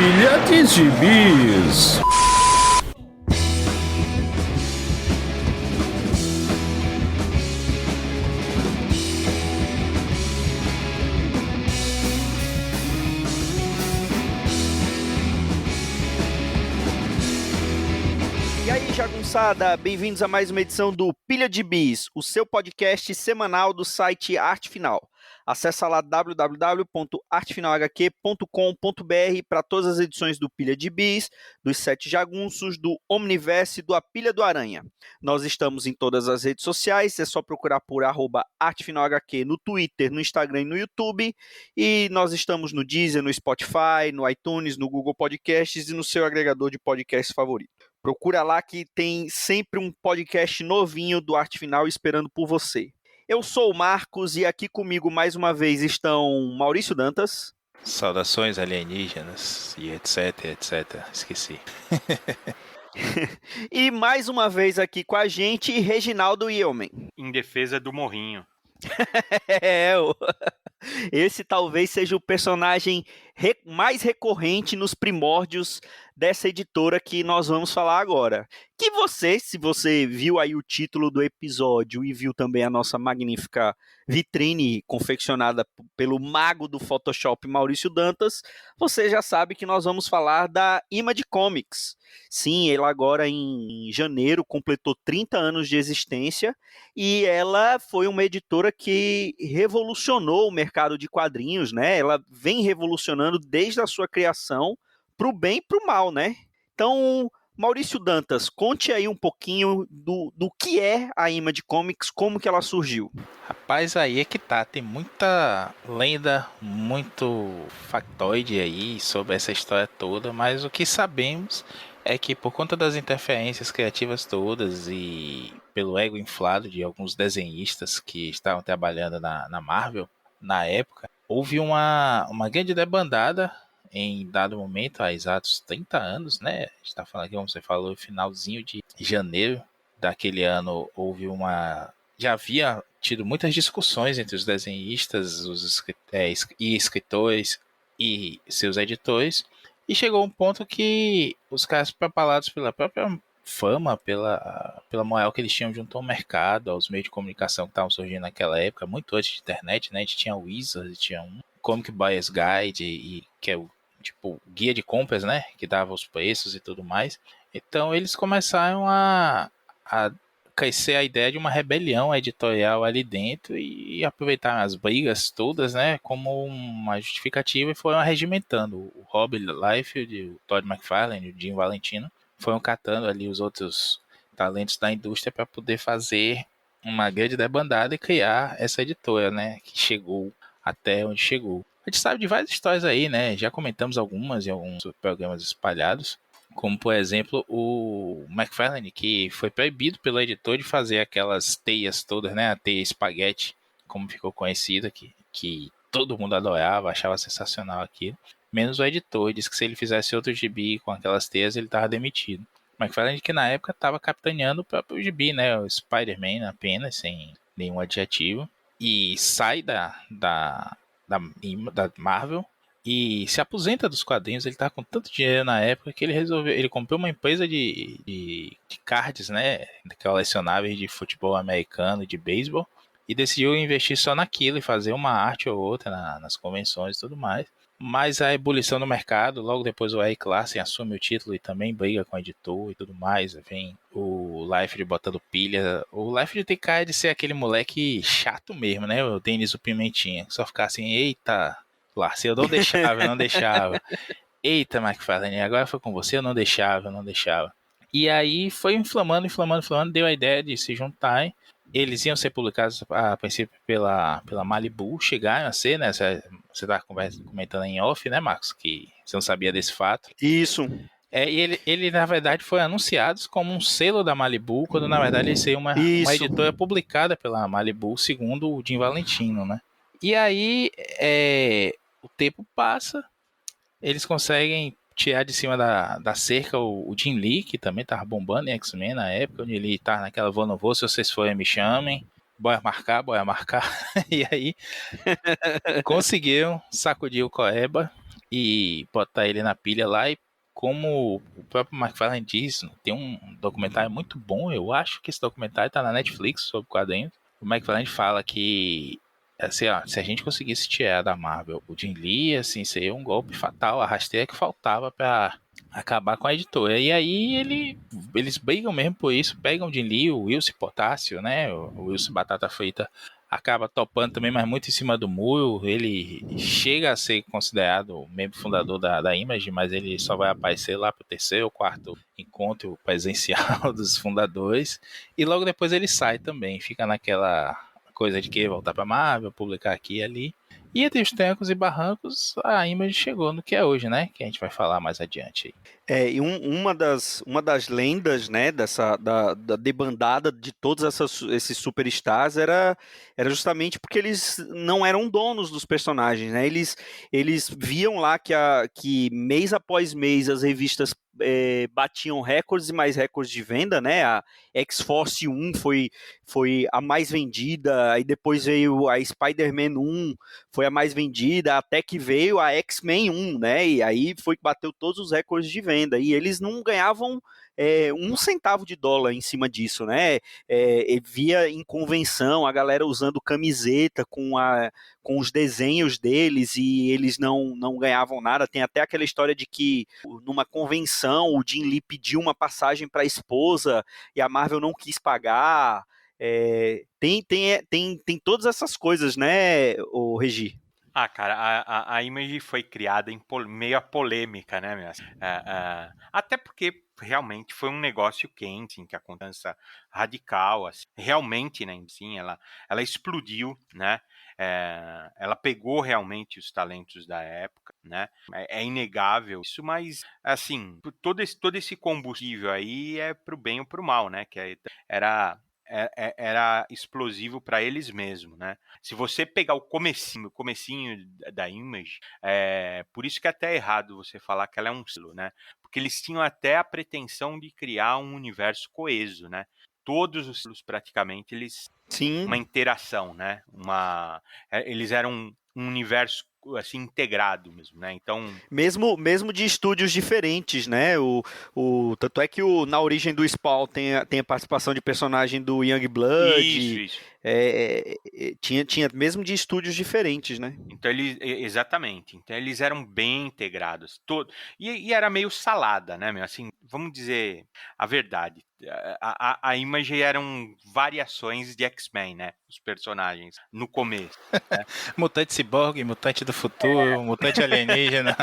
Pilha de Gibis. E aí, jagunçada, bem-vindos a mais uma edição do Pilha de Bis, o seu podcast semanal do site Arte Final. Acesse lá www.artefinalhq.com.br para todas as edições do Pilha de Bis, dos Sete Jagunços, do Omniverse e do A Pilha do Aranha. Nós estamos em todas as redes sociais, é só procurar por @artefinalhq no Twitter, no Instagram e no YouTube. E nós estamos no Deezer, no Spotify, no iTunes, no Google Podcasts e no seu agregador de podcasts favorito. Procura lá que tem sempre um podcast novinho do Arte Final esperando por você. Eu sou o Marcos e aqui comigo mais uma vez estão Maurício Dantas. Saudações alienígenas e etc, etc. Esqueci. E mais uma vez aqui com a gente, Reginaldo Yeoman. Em defesa do Morrinho. Esse talvez seja o personagem mais recorrente nos primórdios dessa editora que nós vamos falar agora. Que você, se você viu aí o título do episódio e viu também a nossa magnífica vitrine confeccionada pelo mago do Photoshop Maurício Dantas, você já sabe que nós vamos falar da Image Comics. Sim, ela agora em janeiro completou 30 anos de existência e ela foi uma editora que revolucionou o mercado de quadrinhos, né? Ela vem revolucionando desde a sua criação para o bem e para o mal, né? Então, Maurício Dantas, conte aí um pouquinho do que é a Image Comics, como que ela surgiu. Rapaz, aí é que tá. Tem muita lenda, muito factoide aí sobre essa história toda, mas o que sabemos é que por conta das interferências criativas todas e pelo ego inflado de alguns desenhistas que estavam trabalhando na Marvel na época, houve uma grande debandada em dado momento, há exatos 30 anos, né? A gente está falando aqui, como você falou, finalzinho de janeiro daquele ano, já havia tido muitas discussões entre os desenhistas, e escritores e seus editores, e chegou um ponto que os caras, preparados pela própria fama, pela moral que eles tinham junto ao mercado, aos meios de comunicação que estavam surgindo naquela época, muito antes de internet, né? A gente tinha o Wizard, tinha um Comic Buyer's Guide, que é o tipo guia de compras, né? Que dava os preços e tudo mais. Então eles começaram a crescer a ideia de uma rebelião editorial ali dentro e aproveitar as brigas todas, né, como uma justificativa e foram arregimentando. O Rob Liefeld, o Todd McFarlane, o Jim Valentino foram catando ali os outros talentos da indústria para poder fazer uma grande debandada e criar essa editora, né, que chegou até onde chegou. A gente sabe de várias histórias aí, né, já comentamos algumas em alguns programas espalhados, como por exemplo o McFarlane, que foi proibido pelo editor de fazer aquelas teias todas, né, a teia espaguete, como ficou conhecida, que todo mundo adorava, achava sensacional aquilo, menos o editor, disse que se ele fizesse outro gibi com aquelas teias ele estava demitido. McFarlane, que na época estava capitaneando o próprio gibi, né, o Spider-Man apenas, sem nenhum adjetivo, e sai da Marvel e se aposenta dos quadrinhos. Ele estava com tanto dinheiro na época que ele comprou uma empresa de cards, né, colecionáveis de futebol americano, de beisebol, e decidiu investir só naquilo e fazer uma arte ou outra nas convenções e tudo mais. Mas a ebulição do mercado, logo depois o Eric Larsen assume o título e também briga com o editor e tudo mais. Vem o Liefeld botando pilha. O Liefeld tem cara de ser aquele moleque chato mesmo, né? O Denis o Pimentinha, que só ficar assim, eita, Larsen, eu não deixava. Eita, McFarlane, agora foi com você, eu não deixava. E aí foi inflamando, deu a ideia de se juntarem. Eles iam ser publicados a princípio pela Malibu, chegaram a ser, né? Você estava comentando em off, né, Marcos? Que você não sabia desse fato. Isso. E ele, na verdade, foi anunciado como um selo da Malibu, quando na verdade ele seria uma editora publicada pela Malibu, segundo o Jim Valentino, né? E aí o tempo passa, eles conseguem tirar de cima da cerca o Jim Lee, que também tava bombando em X-Men na época. O Jim Lee tá naquela vou, não vou, se vocês forem me chamem, bora marcar. E aí conseguiram sacudir o Coeba e botar ele na pilha lá. E como o próprio McFarlane diz, tem um documentário muito bom, eu acho que esse documentário tá na Netflix sobre quadrinhos. O McFarlane fala que assim, ó, se a gente conseguisse tirar da Marvel o Jim Lee, assim, seria um golpe fatal, a rasteira que faltava pra acabar com a editora. E aí eles brigam mesmo por isso, pegam o Jim Lee, o Wilson Potássio, né, o Wilson Batata Frita, acaba topando também, mas muito em cima do muro. Ele chega a ser considerado membro fundador da Image, mas ele só vai aparecer lá pro terceiro ou quarto encontro presencial dos fundadores. E logo depois ele sai também, fica naquela coisa de que voltar pra Marvel, publicar aqui e ali. E entre os trancos e barrancos, a Image chegou no que é hoje, né? Que a gente vai falar mais adiante aí. E uma das lendas, né, da debandada de todos esses superstars era justamente porque eles não eram donos dos personagens, né? Eles viam lá que mês após mês as revistas batiam recordes e mais recordes de venda, né? A X-Force 1 foi a mais vendida, aí depois veio a Spider-Man 1, foi a mais vendida, até que veio a X-Men 1, né? E aí foi que bateu todos os recordes de venda. E eles não ganhavam um centavo de dólar em cima disso, né? Via em convenção a galera usando camiseta com os desenhos deles e eles não ganhavam nada. Tem até aquela história de que numa convenção o Jim Lee pediu uma passagem para a esposa e a Marvel não quis pagar. Tem todas essas coisas, né, o Regi? Ah, cara, a Image foi criada em meio a polêmica, né, meu? Assim, até porque realmente foi um negócio quente, em que a confiança radical, assim, realmente, né, sim, ela explodiu, né? Ela pegou realmente os talentos da época, né? É inegável isso, mas assim, todo esse combustível aí é pro bem ou pro mal, né? Era era explosivo para eles mesmos, né? Se você pegar o comecinho da Image, por isso que é até errado você falar que ela é um selo, né? Porque eles tinham até a pretensão de criar um universo coeso, né? Todos os selos praticamente eles uma Sim. interação, né? Eles eram um universo assim integrado mesmo, né? Então, Mesmo de estúdios diferentes, né? Tanto é que na origem do Spawn tem a participação de personagem do Youngblood. isso. Tinha mesmo de estúdios diferentes, né? Então exatamente. Então eles eram bem integrados, e era meio salada, né, meu? Assim, vamos dizer a verdade. A Image eram variações de X-Men, né? Os personagens no começo, né? Mutante ciborgue, mutante do futuro, mutante alienígena.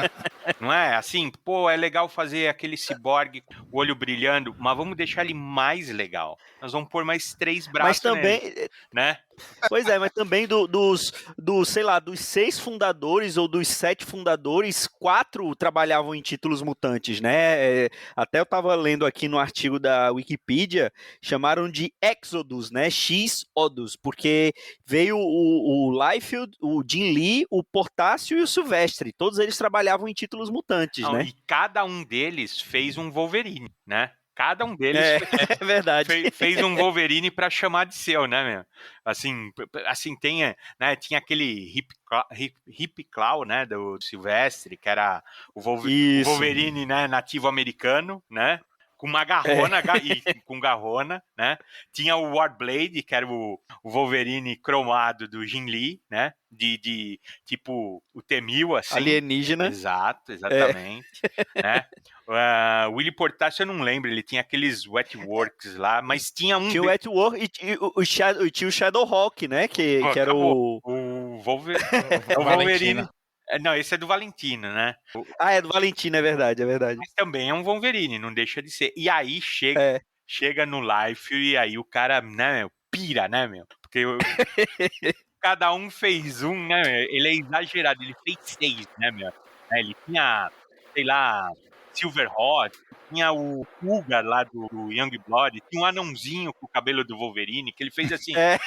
Não é assim, pô, é legal fazer aquele ciborgue com o olho brilhando, mas vamos deixar ele mais legal. Nós vamos pôr mais 3 Mas braços nele, também, né? pois é, mas também sei lá, dos 6 fundadores ou dos 7 fundadores, 4 trabalhavam em títulos mutantes, né? Até eu estava lendo aqui no artigo da Wikipedia, chamaram de Exodus, né? X-Odus, porque veio o Liefeld, o Jim Lee, o Portácio e o Silvestre. Todos eles trabalhavam em títulos mutantes, Não, né? e cada um deles fez um Wolverine, né? Cada um deles É, é verdade. fez um Wolverine para chamar de seu, né, meu? Assim né, tinha aquele Hip Claw, né, do Silvestre, que era o Isso. Wolverine, né, nativo americano, né? Com uma É. garrona, e com garrona, né? Tinha o Warblade, que era o Wolverine cromado do Jim Lee, né? De tipo o T-1000, assim. Alienígena. Exato, É. exatamente. Né? O Willie Portacio eu não lembro, ele tinha aqueles Wetworks lá, mas tinha um Tinha o Wetwork e tinha o Shadowhawk, né? Que era acabou. o. O O Wolverine. Valentino. Não, esse é do Valentino, né? Ah, é do Valentino, é verdade, é verdade. Mas também é um Wolverine, não deixa de ser. E aí É. chega no Life e aí o cara, né, meu, pira, né, meu? Porque cada um fez um, né? Ele é exagerado, ele fez 6, né, meu? Ele tinha, sei lá, Silverhawk, tinha o Cougar lá do Youngblood, tinha um anãozinho com o cabelo do Wolverine, que ele fez assim. É.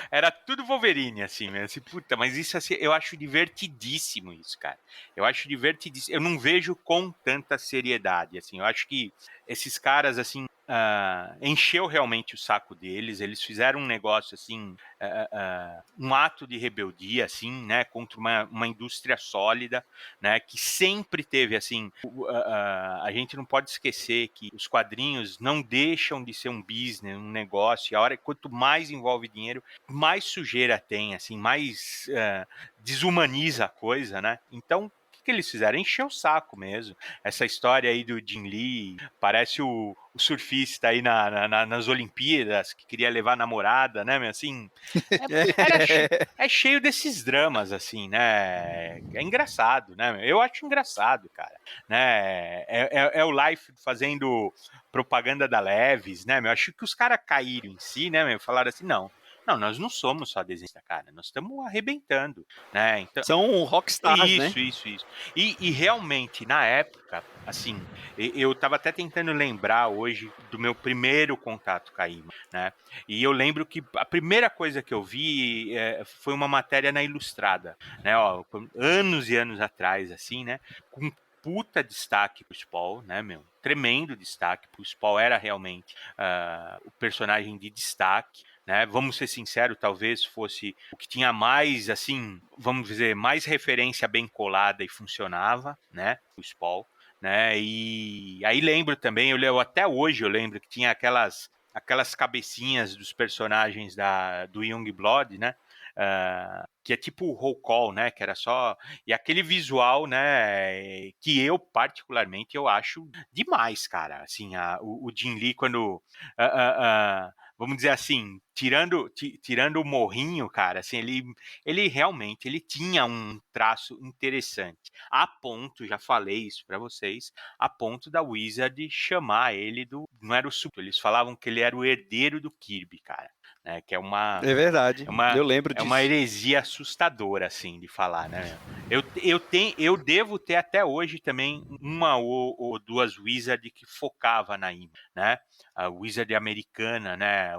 Era tudo Wolverine, assim, mesmo. Assim, puta, mas isso assim, eu acho divertidíssimo isso, cara. Eu acho divertidíssimo. Eu não vejo com tanta seriedade, assim. Eu acho que esses caras, assim, encheu realmente o saco deles. Eles fizeram um negócio assim, um ato de rebeldia, assim, né, contra uma indústria sólida, né, que sempre teve assim. A gente não pode esquecer que os quadrinhos não deixam de ser um business, um negócio. E a hora quanto mais envolve dinheiro, mais sujeira tem, assim, mais desumaniza a coisa, né? Então, o que eles fizeram? Encher o saco mesmo. Essa história aí do Jim Lee, parece o surfista aí nas Olimpíadas, que queria levar a namorada, né? Assim, é cheio desses dramas, assim, né? É engraçado, né? Eu acho engraçado, cara. Né? É o Life fazendo propaganda da Levis, né? Eu acho que os caras caíram em si, né? Falaram assim, não. Não, nós não somos só desenhista, cara. Nós estamos arrebentando, né? Então, São rockstars, né? isso. E realmente, na época, assim, eu tava até tentando lembrar hoje do meu primeiro contato com a Ima, né? E eu lembro que a primeira coisa que eu vi foi uma matéria na Ilustrada, né? Ó, anos e anos atrás, assim, né? Com puta destaque pro Spawn, né, meu? Tremendo destaque. O Spawn era realmente o personagem de destaque. Né? Vamos ser sinceros, talvez fosse o que tinha mais, assim, vamos dizer, mais referência bem colada e funcionava, né? O Spawn, né? E aí lembro também, até hoje eu lembro que tinha aquelas cabecinhas dos personagens do Youngblood, né? Que é tipo o roll call, né? Que era só. E aquele visual, né? Que eu, particularmente, eu acho demais, cara. Assim, o Jim Lee, quando. Vamos dizer assim, tirando o morrinho, cara, assim, ele realmente ele tinha um traço interessante. A ponto, já falei isso para vocês, a ponto da Wizard chamar ele não era o super, eles falavam que ele era o herdeiro do Kirby, cara, né? Que é uma É verdade. é uma Eu lembro é uma disso. heresia assustadora, assim, de falar, né? Eu devo ter até hoje também uma ou duas Wizard que focava na Ima, né? A Wizard americana, né?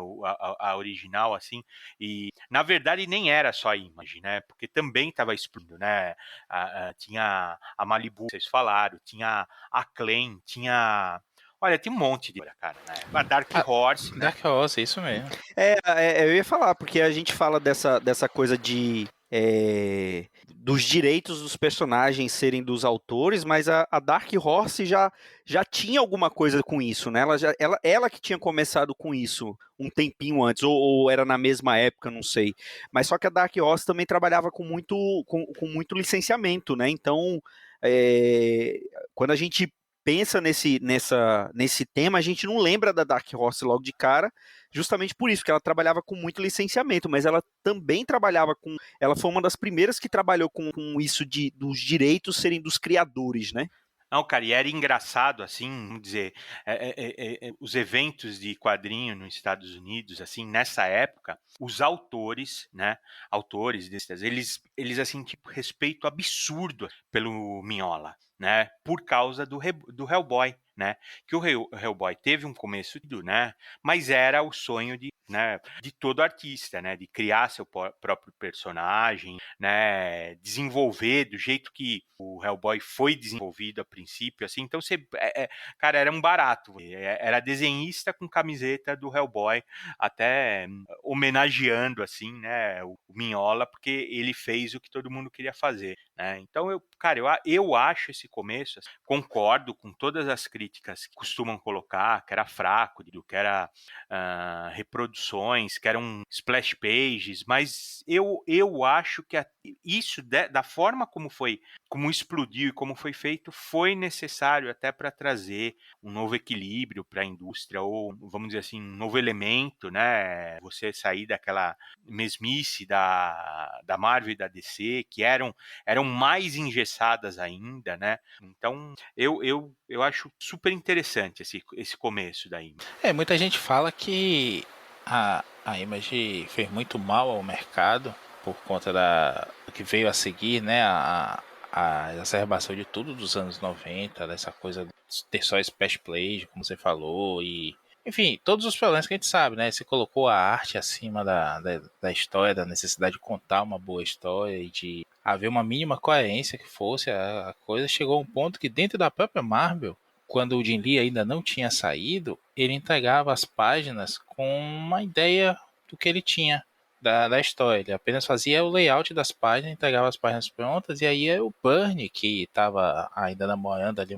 A original, assim. E na verdade nem era só a Image, né? Porque também estava explodindo, né? Tinha a Malibu, vocês falaram, tinha a Clan, tinha. Olha, tem um monte de cara, né? A Dark Horse, né? Dark Horse, isso mesmo. Eu ia falar, porque a gente fala dessa coisa dos direitos dos personagens serem dos autores, mas a Dark Horse já tinha alguma coisa com isso, né? Ela que tinha começado com isso um tempinho antes, ou era na mesma época, não sei. Mas só que a Dark Horse também trabalhava com muito licenciamento, né? Então, é, quando a gente pensa nesse tema, a gente não lembra da Dark Horse logo de cara, justamente por isso, que ela trabalhava com muito licenciamento, mas ela também trabalhava com. Ela foi uma das primeiras que trabalhou com isso dos direitos serem dos criadores, né? Não, cara, e era engraçado, assim, vamos dizer, os eventos de quadrinho nos Estados Unidos, assim, nessa época, os autores, né, autores desses, eles assim, tipo, respeito absurdo pelo Mignola, né, por causa do Hellboy, né, que o Hellboy teve um começo, né, mas era o sonho de todo artista, né, de criar seu próprio personagem, né, desenvolver do jeito que o Hellboy foi desenvolvido a princípio, assim, então você, cara, era um barato, era desenhista com camiseta do Hellboy, até homenageando, assim, né, o Mignola, porque ele fez o que todo mundo queria fazer, né, então eu acho esse começo, assim, concordo com todas as críticas que costumam colocar, que era fraco, que era reproduções, que eram splash pages, mas eu acho que isso, da forma como explodiu e como foi feito, foi necessário até para trazer um novo equilíbrio para a indústria, ou vamos dizer assim, um novo elemento, né? Você sair daquela mesmice da Marvel e da DC, que eram mais engessadas ainda, né? Então, eu acho super interessante esse começo daí. Muita gente fala que a Image fez muito mal ao mercado por conta do que veio a seguir, né? A exacerbação de tudo dos anos 90, dessa coisa de ter só splash plays, como você falou, e enfim, todos os problemas que a gente sabe, né? Você colocou a arte acima da história, da necessidade de contar uma boa história e de haver uma mínima coerência que fosse a coisa. Chegou a um ponto que dentro da própria Marvel, quando o Jim Lee ainda não tinha saído, ele entregava as páginas com uma ideia do que ele tinha da história. Ele apenas fazia o layout das páginas, entregava as páginas prontas, e aí é o Bernie, que estava ainda namorando ali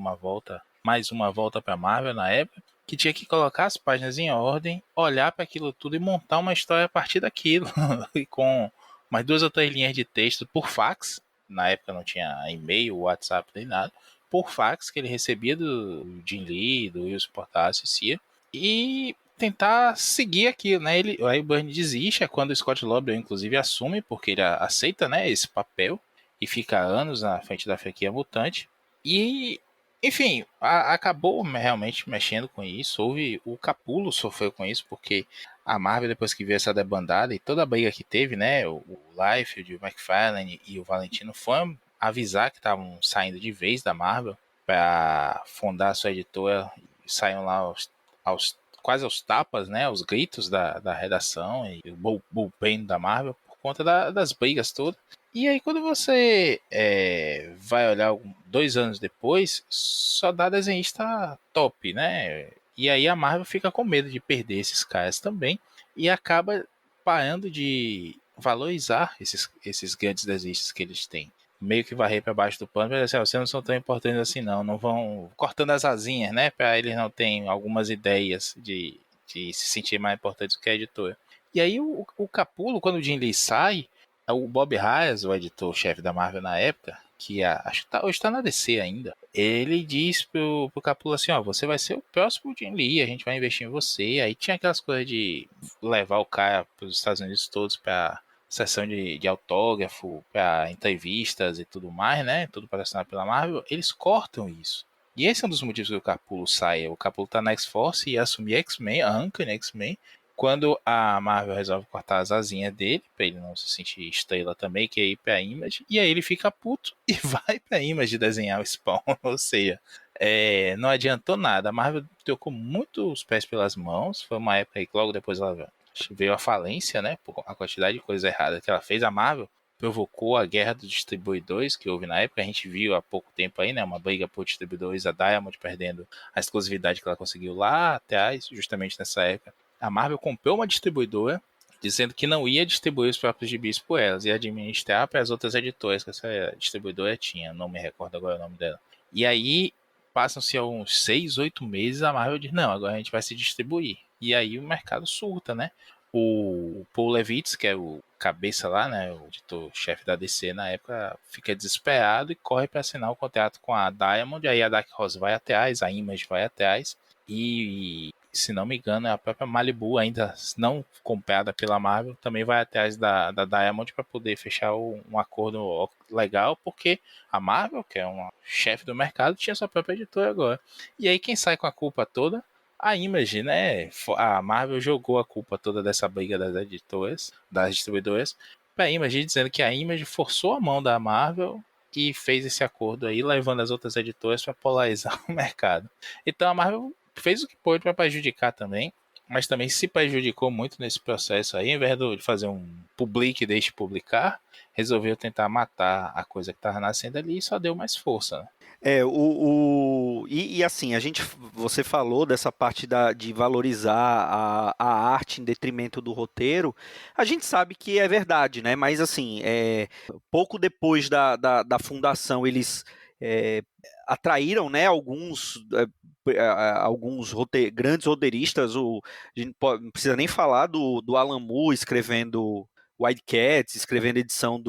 mais uma volta para Marvel na época, que tinha que colocar as páginas em ordem, olhar para aquilo tudo e montar uma história a partir daquilo. E com mais 2 ou 3 linhas de texto por fax, na época não tinha e-mail, WhatsApp nem nada, por fax que ele recebia do Jim Lee, do Wilson Portacio, e tentar seguir aquilo, né? Aí o Bernie desiste, é quando o Scott Lobdell inclusive assume, porque ele aceita, né, esse papel e fica anos na frente da franquia mutante. E enfim, acabou realmente mexendo com isso. O Capullo sofreu com isso, porque a Marvel, depois que viu essa debandada e toda a briga que teve, né? O Liefeld, o McFarlane e o Valentino foram avisar que estavam saindo de vez da Marvel para fundar a sua editora. E saíram lá quase aos tapas, né? Aos gritos da redação e o bullpen da Marvel por conta das brigas todas. E aí quando você vai olhar 2 anos depois, só dá desenhista top, né? E aí a Marvel fica com medo de perder esses caras também e acaba parando de valorizar esses grandes desenhistas que eles têm. Meio que varrer para baixo do pano, assim, vocês não são tão importantes assim não vão cortando as asinhas, né? Para eles não terem algumas ideias de se sentir mais importantes do que a editora. E aí o Capullo, quando o Jim Lee sai, o Bob Hayes, o editor-chefe da Marvel na época, que acho que hoje está na DC ainda, ele diz pro Capullo assim, ó, você vai ser o próximo Jim Lee, a gente vai investir em você. Aí tinha aquelas coisas de levar o cara para os Estados Unidos todos para sessão de autógrafo, para entrevistas e tudo mais, né? Tudo patrocinado pela Marvel. Eles cortam isso. E esse é um dos motivos que o Capullo sai. O Capullo tá na X-Force e assumir X-Men, a Uncanny X-Men, quando a Marvel resolve cortar as asinhas dele, pra ele não se sentir estrela também, que é ir pra Image, e aí ele fica puto e vai pra Image desenhar o Spawn. Ou seja, não adiantou nada. A Marvel trocou muito os pés pelas mãos. Foi uma época aí que logo depois ela veio a falência, né? Por a quantidade de coisa errada que ela fez. A Marvel provocou a guerra dos distribuidores que houve na época. A gente viu há pouco tempo aí, né? Uma briga por distribuidores, a Diamond perdendo a exclusividade que ela conseguiu lá atrás, justamente nessa época. A Marvel comprou uma distribuidora, dizendo que não ia distribuir os próprios gibis por elas, ia administrar para as outras editoras que essa distribuidora tinha, não me recordo agora o nome dela. E aí, passam-se uns 6, 8 meses, a Marvel diz, não, agora a gente vai se distribuir. E aí o mercado surta, né? O Paul Levitz, que é o cabeça lá, né, o editor-chefe da DC na época, fica desesperado e corre para assinar o contrato com a Diamond. Aí a Dark Horse vai atrás, a Image vai atrás, e se não me engano, a própria Malibu, ainda não comprada pela Marvel, também vai atrás da Diamond para poder fechar um acordo legal, porque a Marvel, que é uma chefe do mercado, tinha sua própria editora agora. E aí quem sai com a culpa toda? A Image, né? A Marvel jogou a culpa toda dessa briga das editoras, das distribuidoras, para a Image, dizendo que a Image forçou a mão da Marvel e fez esse acordo aí, levando as outras editoras para polarizar o mercado. Então a Marvel fez o que pôde para prejudicar também, mas também se prejudicou muito nesse processo aí. Ao invés de fazer um publique e deixe publicar, resolveu tentar matar a coisa que estava nascendo ali e só deu mais força, né? E assim, você falou dessa parte de valorizar a arte em detrimento do roteiro. A gente sabe que é verdade, né? Mas assim, pouco depois da fundação, eles atraíram, né, alguns grandes roteiristas. A gente não precisa nem falar do Alan Moore escrevendo Wildcats, escrevendo edição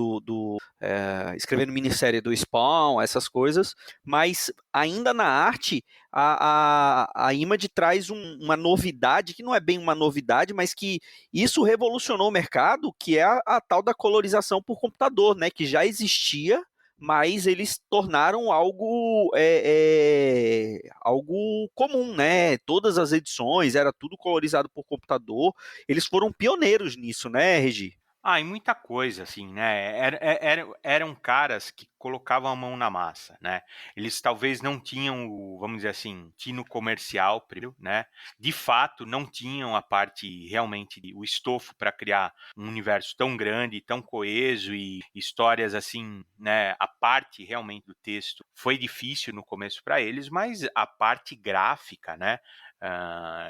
escrevendo minissérie do Spawn, essas coisas, mas ainda na arte, a Image traz uma novidade, que não é bem uma novidade, mas que isso revolucionou o mercado, que é a tal da colorização por computador, né, que já existia, mas eles tornaram algo comum, né? Todas as edições, era tudo colorizado por computador. Eles foram pioneiros nisso, né, Regi? E muita coisa, assim, né? Eram caras que colocavam a mão na massa, né? Eles talvez não tinham o, vamos dizer assim, tino comercial, né? De fato, não tinham a parte realmente, o estofo para criar um universo tão grande, tão coeso e histórias assim, né? A parte realmente do texto foi difícil no começo para eles, mas a parte gráfica, né?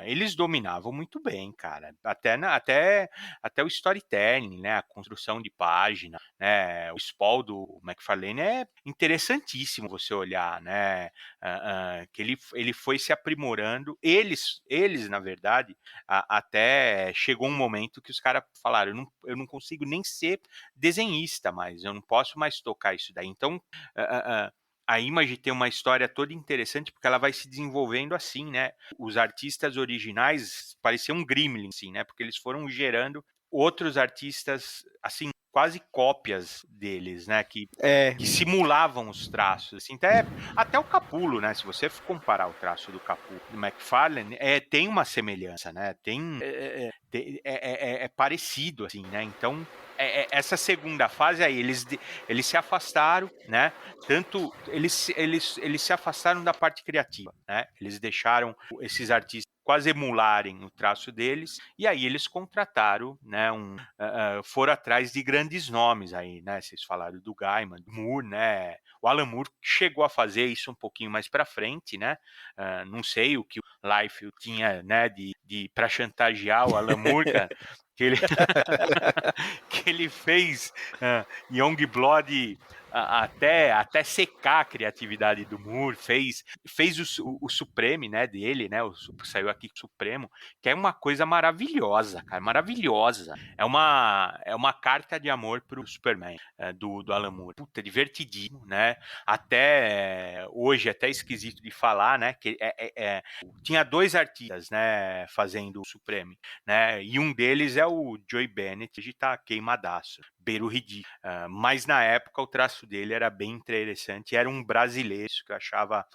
Eles dominavam muito bem, cara. Até o storytelling, né? A construção de página, né? O Spawn do McFarlane é interessantíssimo você olhar, né? Que ele foi se aprimorando. Eles na verdade, até chegou um momento que os caras falaram: eu não consigo nem ser desenhista mais, eu não posso mais tocar isso daí. Então, a Image tem uma história toda interessante porque ela vai se desenvolvendo assim, né? Os artistas originais pareciam gremlins, assim, né? Porque eles foram gerando outros artistas, assim, quase cópias deles, né? Que simulavam os traços, assim, até o Capullo, né? Se você comparar o traço do Capullo e do McFarlane, tem uma semelhança, né? É parecido, assim, né? Então, essa segunda fase aí, eles se afastaram, né? Tanto eles se afastaram da parte criativa, né? Eles deixaram esses artistas quase emularem o traço deles, e aí eles contrataram, né, foram atrás de grandes nomes aí, né, vocês falaram do Gaiman, do Moore, né, o Alan Moore chegou a fazer isso um pouquinho mais para frente, né, não sei o que o Liefeld tinha, né, para chantagear o Alan Moore, cara, que ele, que ele fez Youngblood até secar a criatividade do Moore, fez o Supreme, né, dele, né, saiu aqui Supremo, que é uma coisa maravilhosa, cara, maravilhosa. É uma carta de amor pro Superman, do Alan Moore. Puta, divertidíssimo, né? Até hoje, até esquisito de falar, né, que tinha dois artistas, né, fazendo o Supreme, né, e um deles é o Joey Bennett, que tá queimadaço, beiro ridículo. Mas na época o traço dele era bem interessante, era um brasileiro que eu achava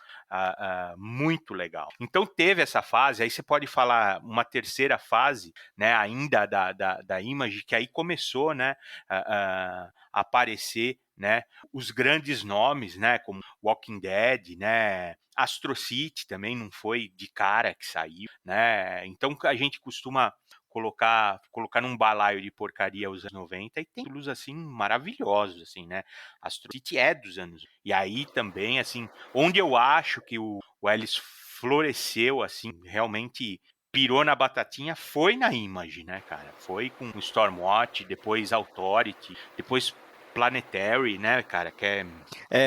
muito legal. Então teve essa fase, aí você pode falar uma terceira fase, né, ainda da Image, que aí começou, né, a aparecer, né, os grandes nomes, né, como Walking Dead, né, Astro City também não foi de cara que saiu, né, então a gente costuma colocar num balaio de porcaria os anos 90 e tem títulos assim maravilhosos, assim, né? Astro City é dos anos. E aí também, assim, onde eu acho que o Ellis floresceu, assim, realmente pirou na batatinha foi na Image, né, cara? Foi com o Stormwatch, depois Authority, depois Planetary, né, cara? Que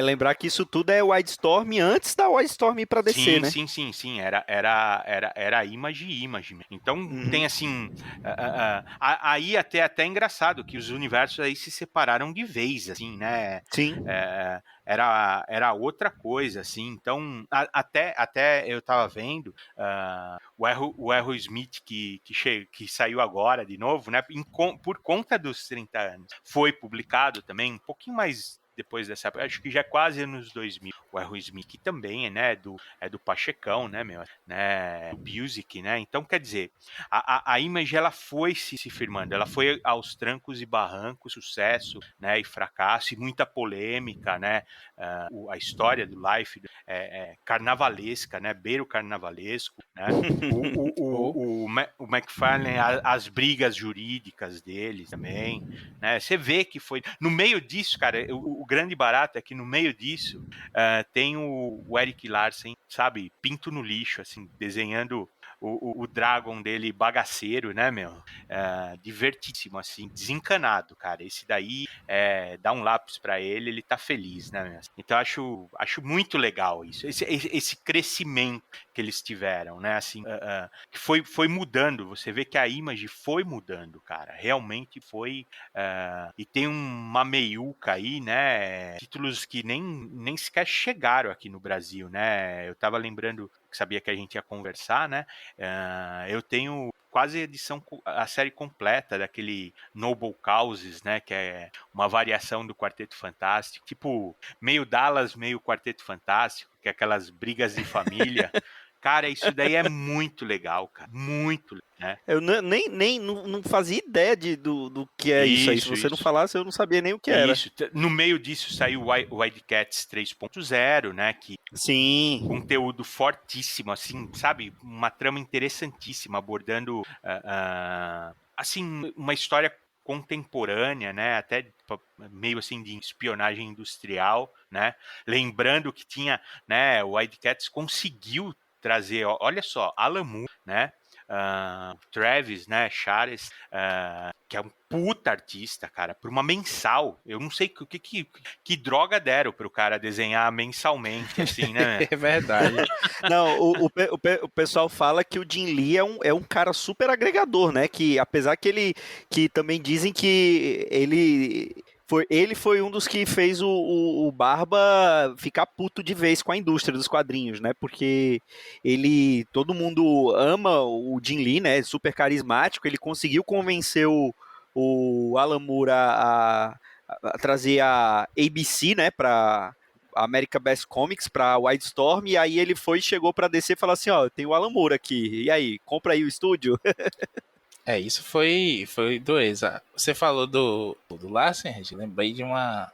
lembrar que isso tudo é Wildstorm antes da Wildstorm ir pra DC, né? Sim. Era Image. Então tem assim. Aí até engraçado que os universos aí se separaram de vez, assim, né? Sim. Era outra coisa, assim. Então, até eu tava vendo o Errol Smith que saiu agora de novo, né? Por conta dos 30 anos. Foi publicado também, um pouquinho mais depois dessa época, acho que já é quase anos 2000, o Errol Smith, que também é do Pachecão, né, meu, né, Music, né, então quer dizer, a Image, ela foi se firmando, ela foi aos trancos e barrancos, sucesso, né, e fracasso, e muita polêmica, né, a história do Life é carnavalesca, né, beiro carnavalesco, né, o McFarlane, as brigas jurídicas deles também, né, você vê que foi, no meio disso, cara, o grande barato é que no meio disso tem o Eric Larsen, sabe, pinto no lixo, assim, desenhando o Dragon dele bagaceiro, né, meu? Divertidíssimo, assim, desencanado, cara. Esse daí dá um lápis pra ele tá feliz, né, meu? Então acho muito legal isso, esse crescimento que eles tiveram, né, assim, que foi mudando, você vê que a Image foi mudando, cara, realmente foi, e tem uma meiuca aí, né, títulos que nem sequer chegaram aqui no Brasil, né, eu tava lembrando, que sabia que a gente ia conversar, né, eu tenho quase a série completa daquele Noble Causes, né, que é uma variação do Quarteto Fantástico, tipo, meio Dallas, meio Quarteto Fantástico, que é aquelas brigas de família, Cara, isso daí é muito legal, cara. Muito, né? Eu nem não fazia ideia do que é isso aí. Se Isso, você não isso. falasse, eu não sabia nem o que era. Isso. No meio disso saiu o Wildcats 3.0, né? Que Sim. conteúdo fortíssimo, assim, sabe? Uma trama interessantíssima, abordando, assim, uma história contemporânea, né? Até meio assim de espionagem industrial, né? Lembrando que tinha, né? O Wildcats conseguiu trazer, olha só, Alan Moore, né? Travis, né? Chares, que é um puta artista, cara, por uma mensal. Eu não sei que droga deram pro cara desenhar mensalmente, assim, né? É verdade. Não, o pessoal fala que o Jim Lee é um cara super agregador, né? Que apesar que também dizem que ele foi um dos que fez o Barba ficar puto de vez com a indústria dos quadrinhos, né? Porque todo mundo ama o Jim Lee, né? Super carismático. Ele conseguiu convencer o Alan Moore a trazer a ABC, né? Para America Best Comics para Wildstorm, e aí ele chegou para DC e falou assim, ó, tem o Alan Moore aqui, e aí, compra aí o estúdio? Isso foi dois. Você falou do Larsen, Regi, lembrei de uma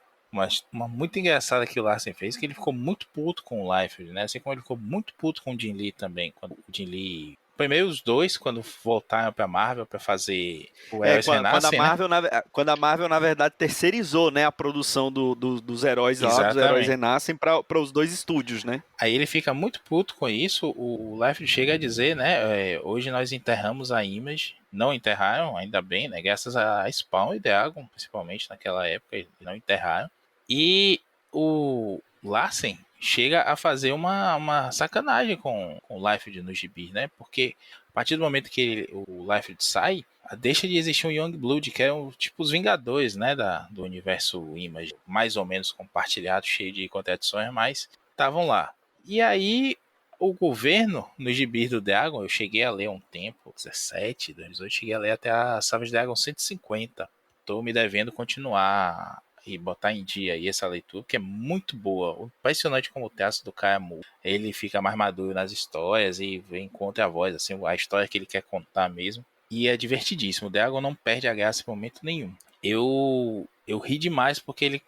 muito engraçada que o Larsen fez, que ele ficou muito puto com o Liefeld, né? Assim como ele ficou muito puto com o Jim Lee também, quando o Jim Lee... Primeiro os dois, quando voltaram pra Marvel pra fazer o Heróis Renascem, né? Quando a Marvel, na verdade, terceirizou, né, a produção dos heróis lá, dos Heróis Exatamente. Renascem, para os dois estúdios, né? Aí ele fica muito puto com isso. O Liefeld chega a dizer, né? Hoje nós enterramos a Image. Não enterraram, ainda bem, né? Graças a Spawn e Dragon, principalmente naquela época, eles não enterraram. E o Larsen chega a fazer uma sacanagem com o Liefeld no gibi, né? Porque a partir do momento que o Liefeld sai, deixa de existir um Youngblood, que é tipo os Vingadores, né? Do universo Image, mais ou menos compartilhado, cheio de contradições, mas estavam lá. E aí, o governo, no gibi do Dragon, eu cheguei a ler um tempo, 17, 2018, cheguei a ler até a Savage Dragon 150. Tô me devendo continuar e botar em dia aí essa leitura, que é muito boa. Impressionante como o traço do cara muda. Ele fica mais maduro nas histórias e encontra a voz, assim, a história que ele quer contar mesmo. E é divertidíssimo. O Dragon não perde a graça em momento nenhum. Eu ri demais porque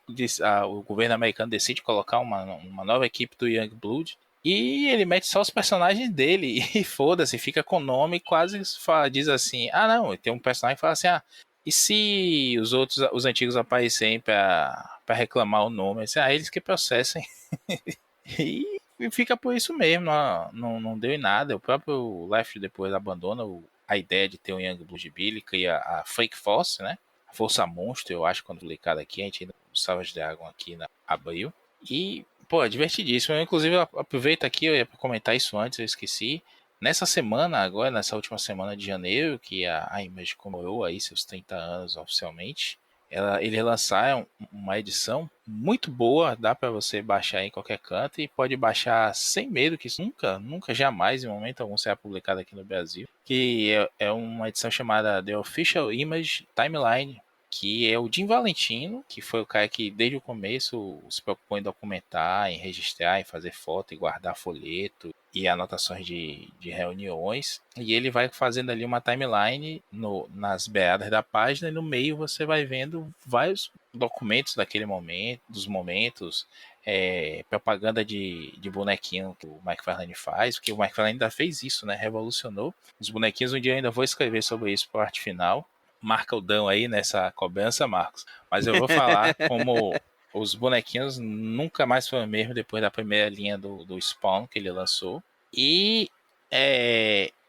o governo americano decide colocar uma nova equipe do Youngblood e ele mete só os personagens dele e foda-se, fica com o nome e quase diz assim, não, tem um personagem que fala assim, e se os antigos aparecerem pra reclamar o nome? Assim, eles que processem. E fica por isso mesmo, não deu em nada. O próprio Left depois abandona a ideia de ter um Youngblood gibi, ele cria a Fake Force, né? A Força Monstro, eu acho, quando publicado aqui, a gente ainda usava de Dragon aqui na abril. E, pô, é divertidíssimo. Eu, inclusive, aproveito aqui, eu ia comentar isso antes, eu esqueci. Nessa semana, agora, nessa última semana de janeiro, que a Image comemorou aí seus 30 anos oficialmente, eles lançaram uma edição muito boa, dá para você baixar em qualquer canto e pode baixar sem medo, que isso nunca, jamais, em momento algum, será publicado aqui no Brasil, que é uma edição chamada The Official Image Timeline, que é o Jim Valentino, que foi o cara que desde o começo se preocupou em documentar, em registrar, em fazer foto e guardar folheto e anotações de reuniões, e ele vai fazendo ali uma timeline nas beiradas da página, e no meio você vai vendo vários documentos daquele momento, dos momentos, propaganda de bonequinho que o McFarlane faz, porque o McFarlane ainda fez isso, né? Revolucionou os bonequinhos. Um dia eu ainda vou escrever sobre isso para a arte final. Marca o Dão aí nessa cobrança, Marcos. Mas eu vou falar como os bonequinhos nunca mais foram mesmo depois da primeira linha do Spawn que ele lançou. E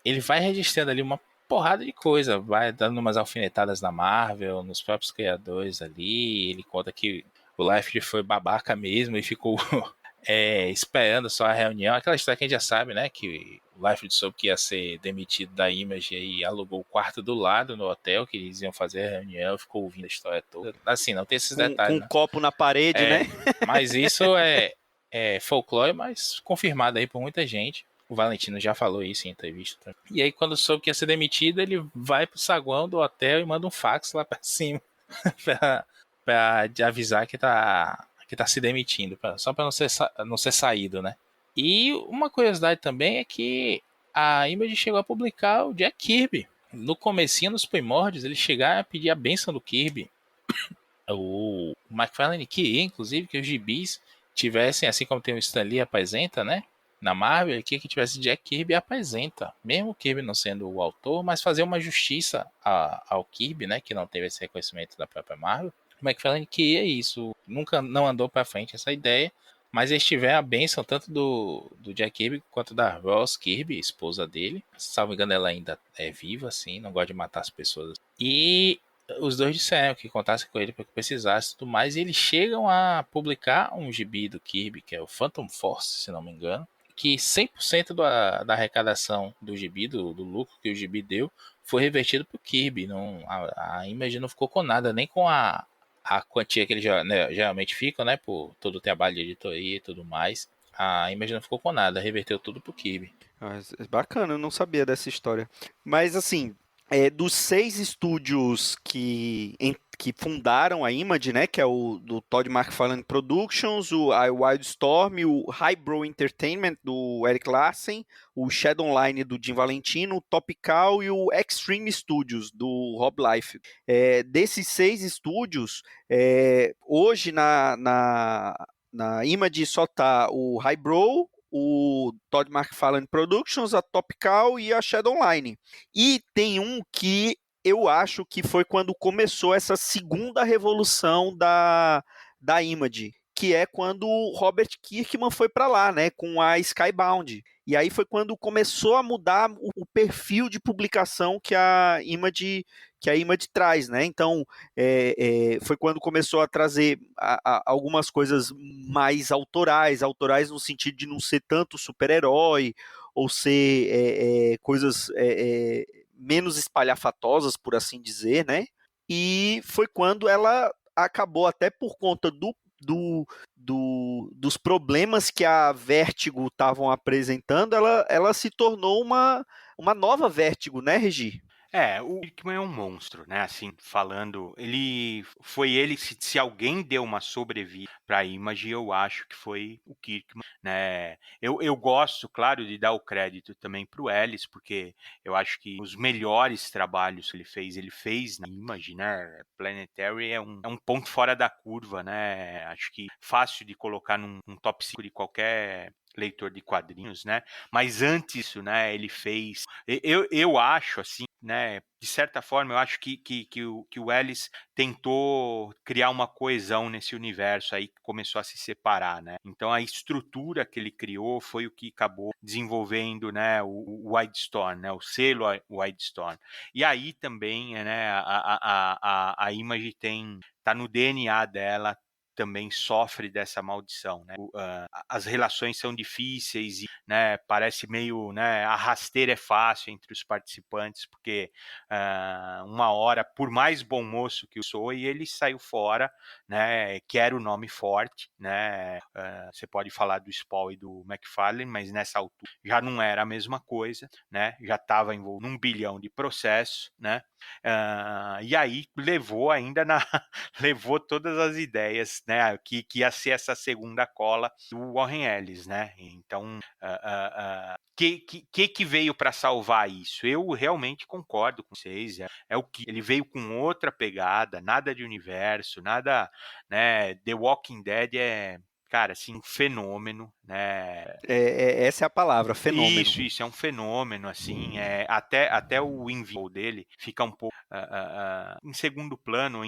ele vai registrando ali uma porrada de coisa, vai dando umas alfinetadas na Marvel, nos próprios criadores ali. Ele conta que o Liefeld foi babaca mesmo e ficou esperando só a reunião. Aquela história que a gente já sabe, né? Que o Liefeld soube que ia ser demitido da Image e alugou o quarto do lado no hotel, que eles iam fazer a reunião, ficou ouvindo a história toda. Assim, não tem esses detalhes, Com né? um copo na parede, né? Mas isso é folclore, mas confirmado aí por muita gente. O Valentino já falou isso em entrevista. E aí, quando soube que ia ser demitido, ele vai pro saguão do hotel e manda um fax lá pra cima pra avisar que tá se demitindo, só pra não ser saído, né? E uma curiosidade também é que a Image chegou a publicar o Jack Kirby. No comecinho, nos primórdios, eles chegaram a pedir a benção do Kirby. O McFarlane queria, inclusive, que os gibis tivessem, assim como tem o Stan Lee apresenta, né? Na Marvel, ele queria que tivesse Jack Kirby apresenta. Mesmo o Kirby não sendo o autor, mas fazer uma justiça ao Kirby, né? Que não teve esse reconhecimento da própria Marvel. O McFarlane queria isso. Nunca não andou pra frente essa ideia. Mas eles tiveram a bênção tanto do Jack Kirby quanto da Ross Kirby, esposa dele. Se não me engano, ela ainda é viva, assim, não gosta de matar as pessoas. E os dois disseram que contassem com ele para que precisasse e tudo mais. E eles chegam a publicar um gibi do Kirby, que é o Phantom Force, se não me engano. Que 100% da arrecadação do gibi, do lucro que o gibi deu, foi revertido para o Kirby. Não, a Image não ficou com nada, nem com a quantia que eles geralmente ficam, né? Por todo o trabalho de editoria e tudo mais. A Image não ficou com nada, reverteu tudo pro Kirby. Bacana, eu não sabia dessa história. Mas assim, dos 6 estúdios que fundaram a Image, né, que é o do Todd McFarlane Productions, a Wildstorm, o Highbrow Entertainment do Eric Larsen, o Shadowline do Jim Valentino, o Topical e o Extreme Studios do Rob Liefeld. Desses 6 estúdios, hoje na Image só tá o Highbrow, o Todd McFarlane Productions, a Topical e a Shadowline. E tem um que eu acho que foi quando começou essa segunda revolução da Image, que é quando o Robert Kirkman foi para lá, né, com a Skybound. E aí foi quando começou a mudar o perfil de publicação que a Image traz, né? Então foi quando começou a trazer algumas coisas mais autorais no sentido de não ser tanto super-herói ou ser coisas menos espalhafatosas, por assim dizer, né? E foi quando ela acabou, até por conta dos problemas que a Vertigo estavam apresentando, ela se tornou uma nova Vertigo, né, Regi? O Kirkman é um monstro, né? Assim, falando, se alguém deu uma sobrevida para a Image, eu acho que foi o Kirkman, né? Eu gosto, claro, de dar o crédito também para o Ellis, porque eu acho que os melhores trabalhos que ele fez na Image, né? Planetary é um ponto fora da curva, né? Acho que fácil de colocar num top 5 de qualquer leitor de quadrinhos, né? Mas antes disso, né? Ele fez. Eu acho assim, né? De certa forma, eu acho que o Ellis tentou criar uma coesão nesse universo aí que começou a se separar, né? Então a estrutura que ele criou foi o que acabou desenvolvendo, né? O Wildstorm, né? O selo Wildstorm. E aí também, né? A Image tá no DNA dela, também sofre dessa maldição, né? As relações são difíceis e, né, parece meio, né, a rasteira é fácil entre os participantes, porque uma hora, por mais bom moço que eu sou, e ele saiu fora, né, quer o nome forte, né, você pode falar do Spawn e do McFarlane, mas nessa altura já não era a mesma coisa, né, já estava envolvido num bilhão de processos, né, e aí levou todas as ideias, né, que ia ser essa segunda cola do Warren Ellis, né? Então, que veio para salvar isso? Eu realmente concordo com vocês. É o que ele veio com outra pegada, nada de universo, nada, né? The Walking Dead é, cara, assim, um fenômeno, né? Essa é a palavra, fenômeno. Isso é um fenômeno, assim, até o envio dele fica um pouco em segundo plano,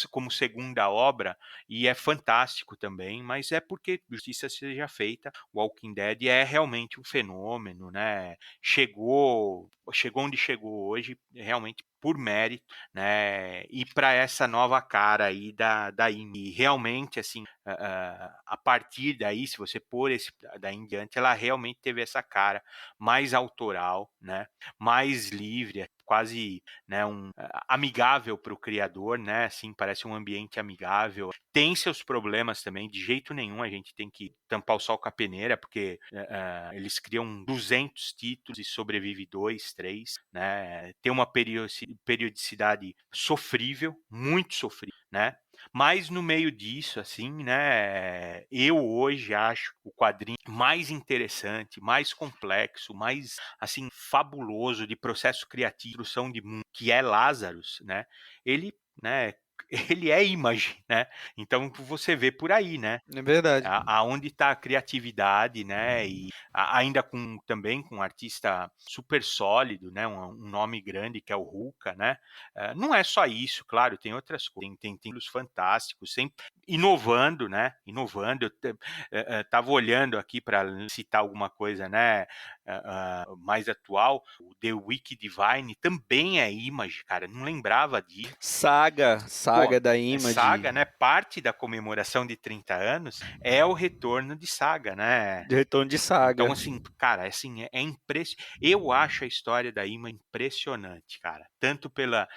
como segunda obra, e é fantástico também, mas é porque justiça seja feita, Walking Dead é realmente um fenômeno, né? Chegou onde chegou hoje, realmente por mérito, né? E para essa nova cara aí da Amy. E realmente, assim, a partir daí, se você pôr esse daí em diante, ela realmente teve essa cara mais autoral, né? Mais livre, quase, né, amigável para o criador, né? Assim, parece um ambiente amigável. Tem seus problemas também, de jeito nenhum a gente tem que tampar o sol com a peneira, porque eles criam 200 títulos e sobrevive 2, 3, né? Tem uma periodicidade sofrível, muito sofrível, né? Mas no meio disso, assim, né, eu hoje acho o quadrinho mais interessante, mais complexo, mais, assim, fabuloso de processo criativo, construção de mundo, que é Lazarus, né, ele, né, ele é Image, né, então você vê por aí, né, É verdade. aonde está a criatividade, né? E ainda também com um artista super sólido, né? Um nome grande que é o Ruka, né? Não é só isso, claro, tem outras coisas, tem títulos fantásticos, sempre inovando, né? Inovando. Eu estava olhando aqui para citar alguma coisa, né? Mais atual, o The Wiki Divine também é Image, cara. Não lembrava disso. Saga Pô, da Image, Saga, né? Parte da comemoração de 30 anos é o retorno de Saga, né? de Retorno de Então, Saga. assim, cara, assim, é impressionante. Eu acho a história da Ima impressionante, cara. Tanto pela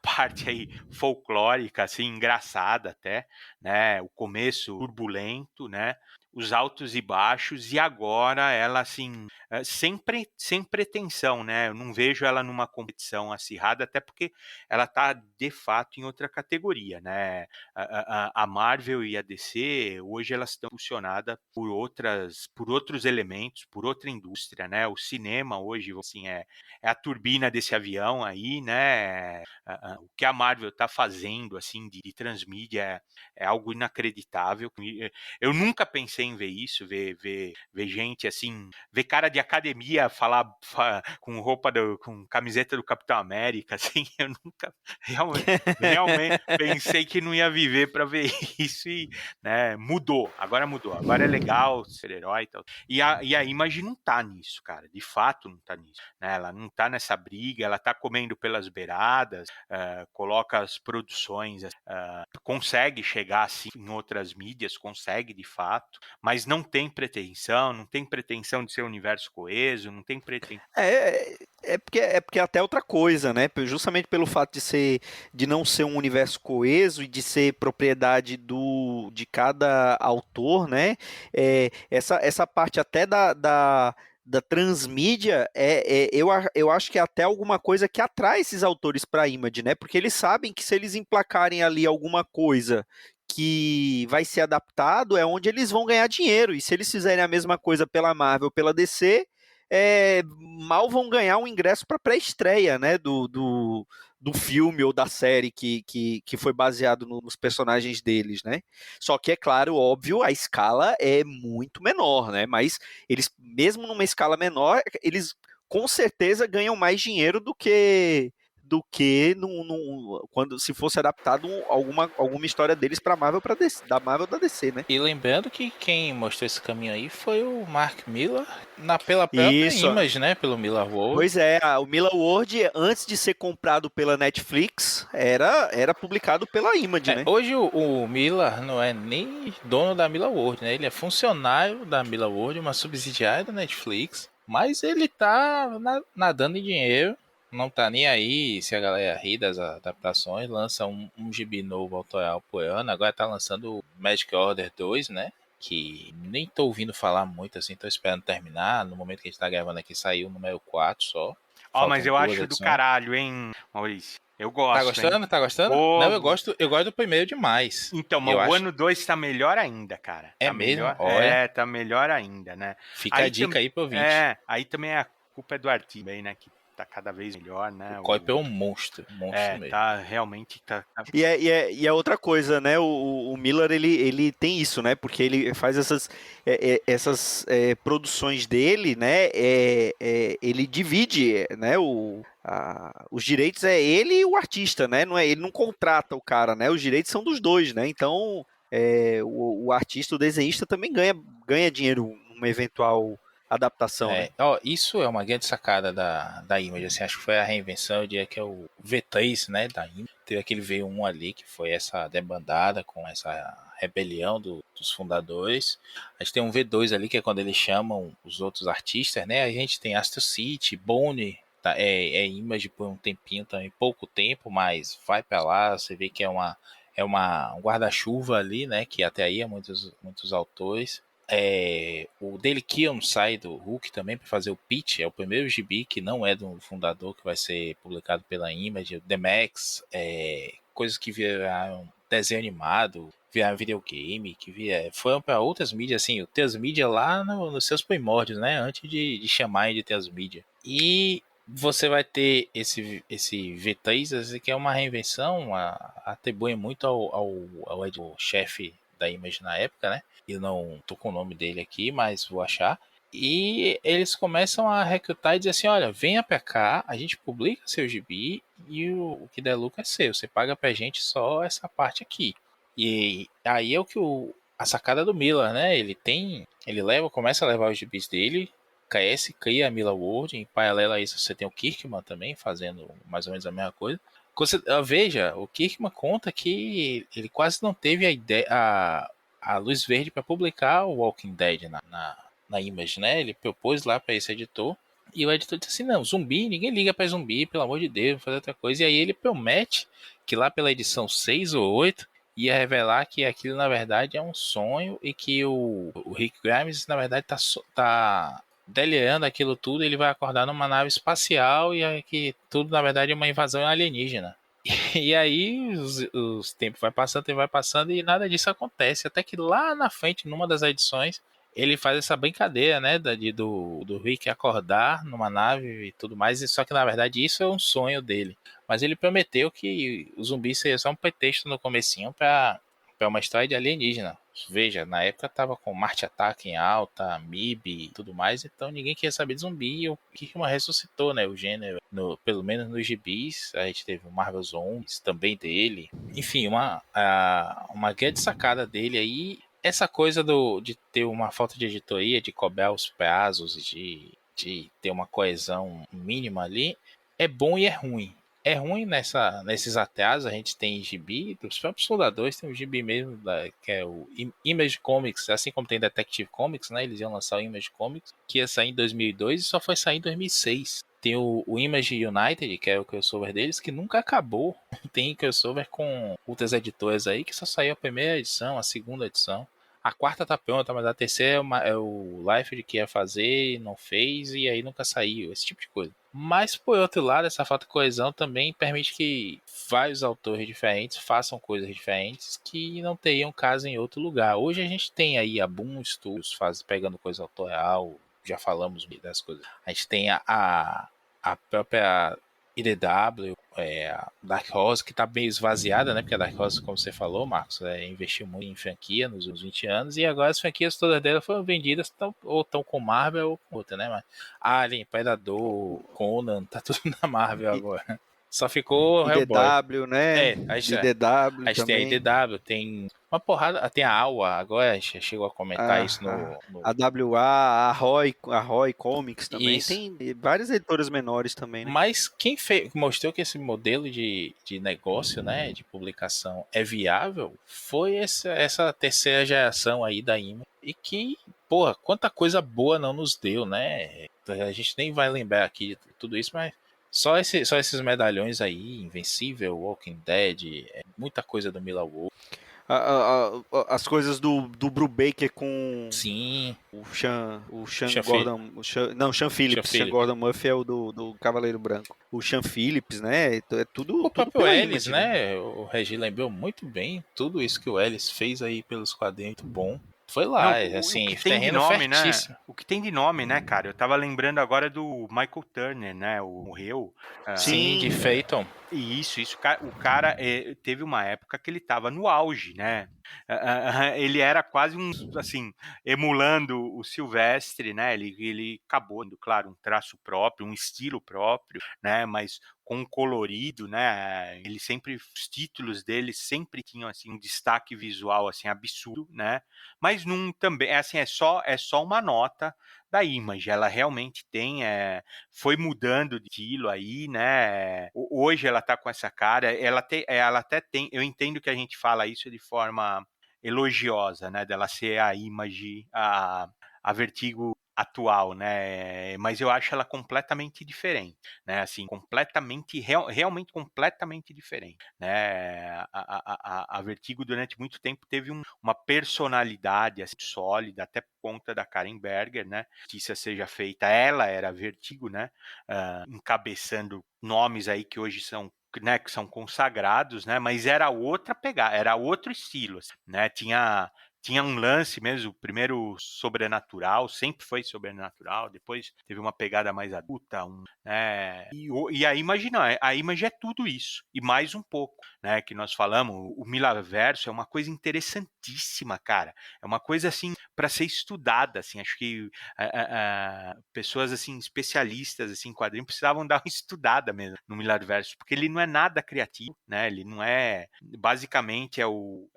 parte aí folclórica, assim, engraçada até, né? O começo turbulento, né? Os altos e baixos, e agora ela, assim, sem pretensão, né? Eu não vejo ela numa competição acirrada, até porque ela tá de fato em outra categoria, né? A Marvel e a DC hoje elas estão impulsionadas por outros elementos, por outra indústria, né? O cinema hoje assim é a turbina desse avião aí, né? O que a Marvel está fazendo assim de transmídia é algo inacreditável. Eu nunca pensei em ver isso, ver gente assim, ver cara de academia falar com com camiseta do Capitão América, assim, eu nunca realmente pensei que não ia viver para ver isso e, né, mudou. Agora é legal, super-herói e tal. E a Image não tá nisso, cara. De fato não tá nisso. Né? Ela não tá nessa briga, ela tá comendo pelas beiradas, coloca as produções, consegue chegar assim em outras mídias, consegue de fato, mas não tem pretensão de ser um universo coeso, não tem pretensão. É porque é até outra coisa, né? Justamente pelo fato de não ser um universo coeso e de ser propriedade de cada autor, né? Essa parte até da transmídia eu acho que é até alguma coisa que atrai esses autores para a Image, né? Porque eles sabem que se eles emplacarem ali alguma coisa que vai ser adaptado, é onde eles vão ganhar dinheiro. E se eles fizerem a mesma coisa pela Marvel, pela DC, mal vão ganhar um ingresso para pré-estreia, né, do filme ou da série que foi baseado nos personagens deles, né? Só que é claro, óbvio, a escala é muito menor, né? Mas eles, mesmo numa escala menor, eles com certeza ganham mais dinheiro do que quando se fosse adaptado alguma história deles para Marvel, da Marvel da DC, né? E lembrando que quem mostrou esse caminho aí foi o Mark Millar, pela própria Isso. Image, né? Pelo Millar World. Pois é, o Milla World, antes de ser comprado pela Netflix, era publicado pela Image, né? Hoje o Millar não é nem dono da Millar World, né? Ele é funcionário da Millar World, uma subsidiária da Netflix. Mas ele tá nadando em dinheiro. Não tá nem aí se a galera ri das adaptações. Lança um gibi novo autoral por ano. Agora tá lançando o Magic Order 2, né? Que nem tô ouvindo falar muito assim, tô esperando terminar. No momento que a gente tá gravando aqui, saiu o número 4 só. Ó, mas Faltam eu duas acho do edições. caralho, hein, Maurício? Eu Tá gosto, hein? gostando? Tá gostando? Não, Pô, eu gosto do primeiro demais. então, mas Eu o acho. ano 2 tá melhor ainda, cara. É Tá mesmo? melhor. Olha, Tá melhor ainda, né? fica a Aí, dica aí pro ouvinte. aí também a culpa é do artista, também, né? Que tá cada vez melhor, O né? Kuiper é um monstro mesmo. Tá realmente. E é outra coisa, né? O Miller, ele tem isso, né? Porque ele faz essas produções dele, né? Ele divide, né? Os direitos é ele e o artista, né? Ele não contrata o cara, né? Os direitos são dos dois, né? Então, o artista, o desenhista também ganha dinheiro numa eventual adaptação, né? Isso é uma grande sacada da Image, assim, acho que foi a reinvenção, eu diria que é o V3, né, da Image. Teve aquele V1 ali, que foi essa debandada com essa rebelião dos fundadores. A gente tem um V2 ali, que é quando eles chamam os outros artistas, né, a gente tem Astro City, Bone, tá, Image por um tempinho também, pouco tempo, mas vai pra lá, você vê que um guarda-chuva ali, né, que até aí muitos autores. O Daily Keon sai do Hulk também para fazer o pitch, é o primeiro gibi que não é do fundador, que vai ser publicado pela Image, o The Max, coisas que viraram desenho animado, via videogame, que foram para outras mídias, assim, o Transmídia lá nos seus primórdios, né? Antes de chamarem de Transmídia. E você vai ter esse V3, assim, que é uma reinvenção, atribui muito ao chefe da Image na época, né? Eu não tô com o nome dele aqui, mas vou achar. E eles começam a recrutar e dizer assim, olha, venha pra cá, a gente publica seu gibi e o que der lucro é seu. Você paga pra gente só essa parte aqui. E aí é o que a sacada do Miller, né? Começa a levar os gibis dele, cria a Miller World, em paralelo a isso você tem o Kirkman também fazendo mais ou menos a mesma coisa. Veja, o Kirkman conta que ele quase não teve a ideia, a luz verde para publicar o Walking Dead na Image, né? Ele propôs lá para esse editor e o editor disse assim: não, zumbi, ninguém liga para zumbi, pelo amor de Deus, vou fazer outra coisa. E aí ele promete que lá pela edição 6 ou 8 ia revelar que aquilo na verdade é um sonho e que o Rick Grimes na verdade tá delirando aquilo tudo, ele vai acordar numa nave espacial e aí que tudo na verdade é uma invasão alienígena. E aí os tempos vai passando e nada disso acontece. Até que lá na frente, numa das edições, ele faz essa brincadeira, né? Do Rick acordar numa nave e tudo mais. Só que na verdade isso é um sonho dele. Mas ele prometeu que o zumbi seria só um pretexto no comecinho para uma história de alienígena. Veja, na época tava com Marte Ataque em alta, MIB e tudo mais, então ninguém queria saber de zumbi e o Kirkman ressuscitou, né, o gênero, pelo menos nos gibis, a gente teve o Marvel Zombies também dele, enfim, uma grande sacada dele aí, essa coisa de ter uma falta de editoria, de cobrar os prazos, de ter uma coesão mínima ali, é bom e é ruim. É ruim nesses atrasos, a gente tem gibi, dos próprios fundadores, tem o gibi mesmo, que é o Image Comics, assim como tem Detective Comics, né? Eles iam lançar o Image Comics, que ia sair em 2002 e só foi sair em 2006. Tem o Image United, que é o crossover deles, que nunca acabou. Tem crossover com outras editoras aí, que só saiu a primeira edição, a segunda edição. A quarta tá pronta, mas a terceira é o Liefeld que ia fazer e não fez, e aí nunca saiu, esse tipo de coisa. Mas, por outro lado, essa falta de coesão também permite que vários autores diferentes façam coisas diferentes que não teriam caso em outro lugar. Hoje a gente tem aí a Boom Studios pegando coisa autoral, já falamos das coisas. A gente tem a própria IDW, a Dark Horse, que está bem esvaziada, né? Porque a Dark Horse, como você falou, Marcos, investiu muito em franquia nos últimos 20 anos e agora as franquias todas delas foram vendidas ou estão com Marvel ou com outra, né? Mas Alien, Predador, Conan, tá tudo na Marvel agora. Só ficou Hellboy. IDW, né? A IDW gente tem a também. IDW, tem uma porrada, tem a AWA, agora a gente chegou a comentar isso no... A WA, a Roy Comics também. Isso. Tem várias editoras menores também, né? Mas quem mostrou que esse modelo de negócio, né, de publicação é viável, foi essa terceira geração aí da Image. E que, porra, quanta coisa boa não nos deu, né? A gente nem vai lembrar aqui de tudo isso, mas só esses medalhões aí, Invencível, Walking Dead, muita coisa do Miller Wolf. As coisas do Brubaker com Sim. o Sean Sean Gordon. Sean Phillips. Sean Gordon Murphy é o do Cavaleiro Branco. O Sean Phillips, né? É tudo. O próprio pela Ellis, Image, né? O Regi lembrou muito bem tudo isso que o Ellis fez aí pelos quadrinhos, muito bom. Foi lá, Não, assim, o que tem de terreno nome, fertíssimo. né? O que tem de nome, né, cara? Eu tava lembrando agora do Michael Turner, né? O morreu. Sim, de Phaeton. Isso. O cara teve uma época que ele tava no auge, né? Ele era quase assim, emulando o Silvestre, né? Ele acabou, claro, um traço próprio, um estilo próprio, né? Mas com colorido, né? Ele sempre, os títulos dele sempre tinham assim um destaque visual assim absurdo, né? Mas não também, assim, é só uma nota da Image. Ela realmente tem, foi mudando de estilo aí, né? Hoje ela tá com essa cara, ela até tem, eu entendo que a gente fala isso de forma elogiosa, né? Dela ser a Image, a Vertigo atual, né? Mas eu acho ela completamente diferente, né? Assim, realmente completamente diferente, né? A Vertigo durante muito tempo teve uma personalidade assim, sólida, até por conta da Karen Berger, né? Justiça seja feita, ela era Vertigo, né? Encabeçando nomes aí que hoje são né, que são consagrados, né, mas era outra pegada, era outro estilo, assim, né, tinha um lance mesmo, primeiro sobrenatural, sempre foi sobrenatural, depois teve uma pegada mais adulta, né, e a Image não, a Image é tudo isso, e mais um pouco, né, que nós falamos, o Millarverso é uma coisa interessantíssima, cara, é uma coisa, assim, para ser estudada, assim, acho que pessoas, assim, especialistas, assim, em quadrinhos, precisavam dar uma estudada mesmo no Millarverso, porque ele não é nada criativo, né, ele não é, basicamente é o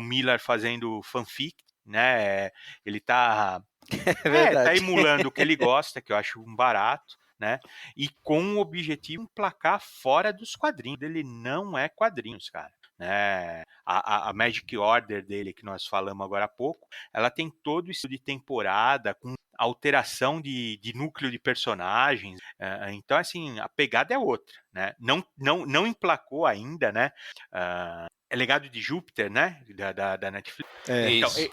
Miller fazendo fanfic, né? Ele tá É verdade. emulando o que ele gosta, que eu acho um barato, né? E com o objetivo de emplacar fora dos quadrinhos. Ele não é quadrinhos, cara. Né? A Magic Order dele, que nós falamos agora há pouco, ela tem todo isso de temporada, com alteração de núcleo de personagens. Então, assim, a pegada é outra, né? Não emplacou ainda, né? É Legado de Júpiter, né? Da Netflix. Então, Isso.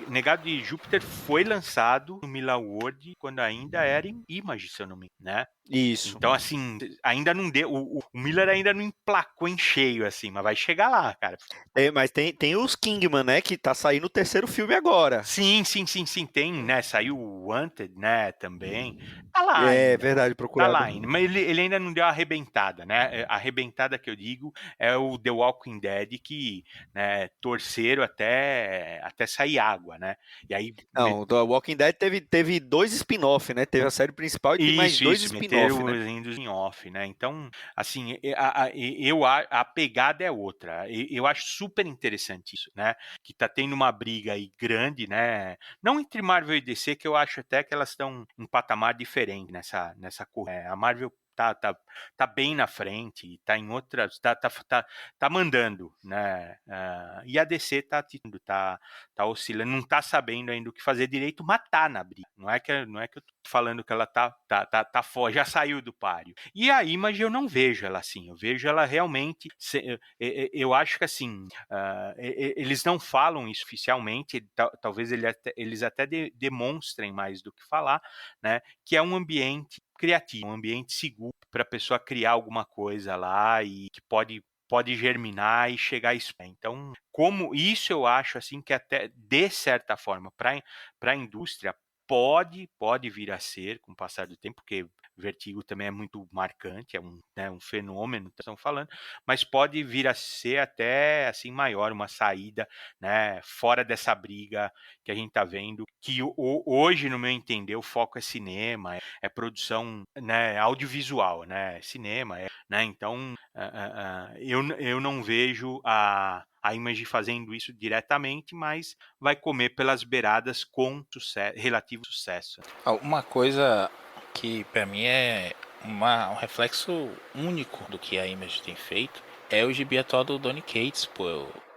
Legado de Júpiter foi lançado no Miller World quando ainda era em Image, se eu não me engano, né? Isso. Então, assim, ainda não deu. O Miller ainda não emplacou em cheio, assim, mas vai chegar lá, cara. Mas tem os Kingman, né? Que tá saindo o terceiro filme agora. Sim. Tem, né? Saiu o Wanted, né? Também. Tá lá É ainda. verdade, Tá procurado. lá ainda. Mas ele ainda não deu a arrebentada, né? A arrebentada que eu digo é o The Walking Dead, que, né, torceram até sair água, né? E aí. Não, do Walking Dead teve dois spin-off, né? Teve a série principal e tem mais dois spin-off, meteram né? os índios em off, né? Então, assim, a pegada é outra. Eu acho super interessante isso, né? Que tá tendo uma briga aí grande, né? Não entre Marvel e DC, que eu acho até que elas estão em patamar diferente nessa corrida. A Marvel tá bem na frente, tá em outras, tá mandando, né? E a DC tá oscilando, não tá sabendo ainda o que fazer direito, matar na briga. Não é que eu tô falando que ela tá fora, já saiu do páreo. E a Image eu não vejo ela assim, eu vejo ela realmente, eu acho que assim, eles não falam isso oficialmente, talvez eles até demonstrem mais do que falar, né? Que é um ambiente criativo, um ambiente seguro para a pessoa criar alguma coisa lá e que pode germinar e chegar a isso. Então, como isso eu acho assim que até de certa forma para a indústria pode vir a ser com o passar do tempo, porque Vertigo também é muito marcante, né, um fenômeno que estão falando, mas pode vir a ser até assim maior, uma saída, né, fora dessa briga que a gente está vendo, que hoje, no meu entender, o foco é cinema, é produção, né, audiovisual, né, cinema, né, então eu não vejo a Image fazendo isso diretamente, mas vai comer pelas beiradas com relativo sucesso. Uma coisa que pra mim é um reflexo único do que a Image tem feito é o gibi atual do Donny Cates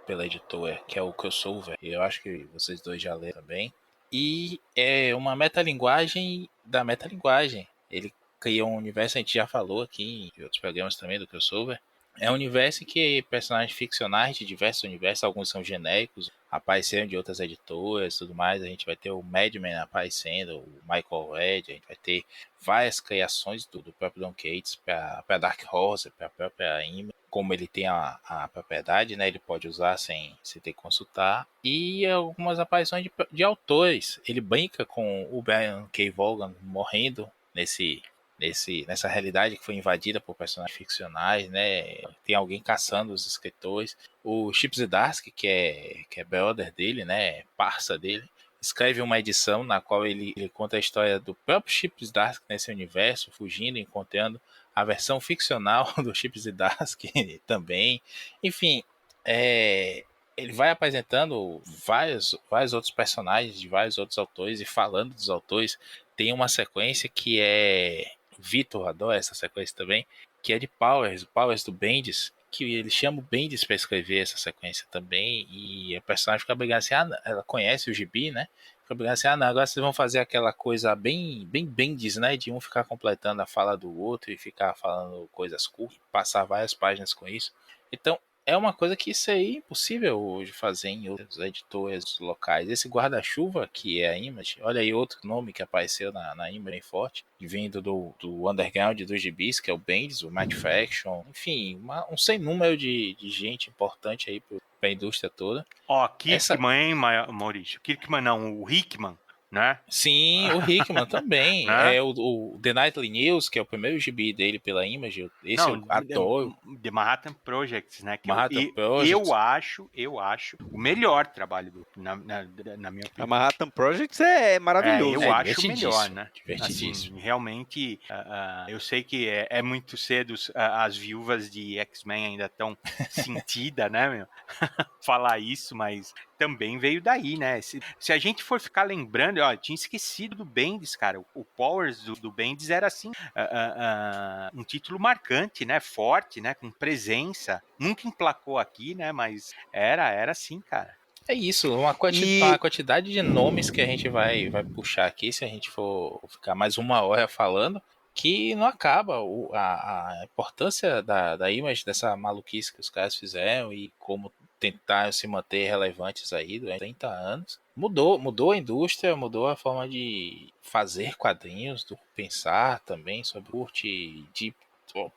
pela editora, que é o Crossover. Eu acho que vocês dois já leram também. E é uma metalinguagem da metalinguagem. Ele criou um universo, a gente já falou aqui em outros programas também do Crossover. É um universo em que personagens ficcionais de diversos universos, alguns são genéricos, apareceram de outras editoras e tudo mais. A gente vai ter o Madman aparecendo, o Michael Red, a gente vai ter várias criações do próprio Don Cates para Dark Horse, para a própria Image. Como ele tem a propriedade, né, ele pode usar sem ter que consultar. E algumas aparições de autores. Ele brinca com o Brian K. Vaughan morrendo nessa realidade que foi invadida por personagens ficcionais, né? Tem alguém caçando os escritores. O Chip Zdarsky, que é brother dele, né? Parça dele, escreve uma edição na qual ele conta a história do próprio Chip Zdarsky nesse universo, fugindo e encontrando a versão ficcional do Chip Zdarsky também. Enfim, ele vai apresentando vários outros personagens de vários outros autores e falando dos autores. Tem uma sequência que é Vitor adora essa sequência também, que é de Powers do Bendis, que ele chama o Bendis para escrever essa sequência também, e a personagem fica brigando assim, ela conhece o gibi, né? Fica brigando assim, não, agora vocês vão fazer aquela coisa bem Bendis, né? De um ficar completando a fala do outro e ficar falando coisas curtas, passar várias páginas com isso. Então, é uma coisa que isso aí é impossível hoje fazer em outras editoras locais. Esse guarda-chuva que é a Image, olha aí outro nome que apareceu na Image bem forte, vindo do underground dos gibis, que é o Bendis, o Matt Fraction, enfim, um sem número de gente importante aí para a indústria toda. Ó, Essa, Kirkman, hein, Maurício? Kirkman não, o Hickman, né? sim, o Hickman também. Né? É o The Nightly News, que é o primeiro gibi dele pela Image. Esse Não, eu adoro. The Manhattan Projects, né? Que Manhattan eu Project. acho o melhor trabalho na minha A opinião. Manhattan Projects é maravilhoso. Eu É acho o melhor, divertidíssimo. né? Divertidíssimo. Assim, realmente, eu sei que é muito cedo, as viúvas de X-Men ainda estão sentidas, né, meu? Falar isso, mas também veio daí, né? Se a gente for ficar lembrando, ó, eu tinha esquecido do Bendis, cara. O Powers do Bendis era assim, um título marcante, né? Forte, né? Com presença. Nunca emplacou aqui, né? Mas era assim, cara. É isso, uma E quantidade de nomes que a gente vai puxar aqui, se a gente for ficar mais uma hora falando, que não acaba a importância da Image, dessa maluquice que os caras fizeram e como tentaram se manter relevantes aí durante 30 anos. Mudou a indústria, mudou a forma de fazer quadrinhos, do pensar também sobre curte, de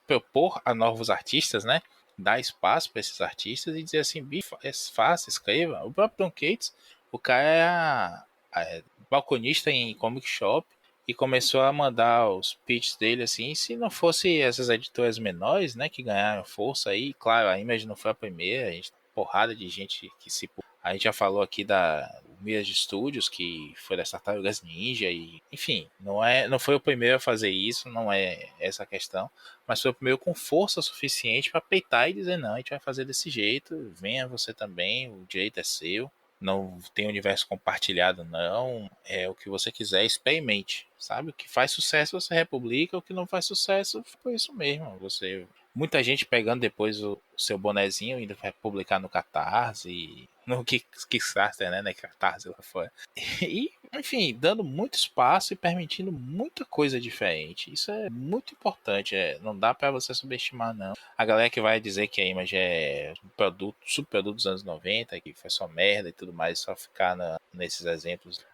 propor a novos artistas, né? Dar espaço para esses artistas e dizer assim, bicho, faça, escreva. O próprio Tom Cates, o cara é balconista em comic shop e começou a mandar os pitches dele assim, se não fosse essas editoras menores, né, que ganharam força aí, claro, a Image não foi a primeira, a gente porrada de gente que se a gente já falou aqui da Mirage Studios, que foi das Tartarugas Ninja e, enfim, não foi o primeiro a fazer isso, não é essa a questão, mas foi o primeiro com força suficiente para peitar e dizer não, a gente vai fazer desse jeito, venha você também, o direito é seu, não tem universo compartilhado não, é o que você quiser, experimente, sabe? O que faz sucesso você republica, o que não faz sucesso foi isso mesmo, você muita gente pegando depois o seu bonezinho e indo publicar no Catarse, no Kickstarter, né, Catarse lá fora. E, enfim, dando muito espaço e permitindo muita coisa diferente. Isso é muito importante, não dá para você subestimar, não. A galera que vai dizer que a Image é um produto, subproduto dos anos 90, que foi só merda e tudo mais, só ficar nesses exemplos.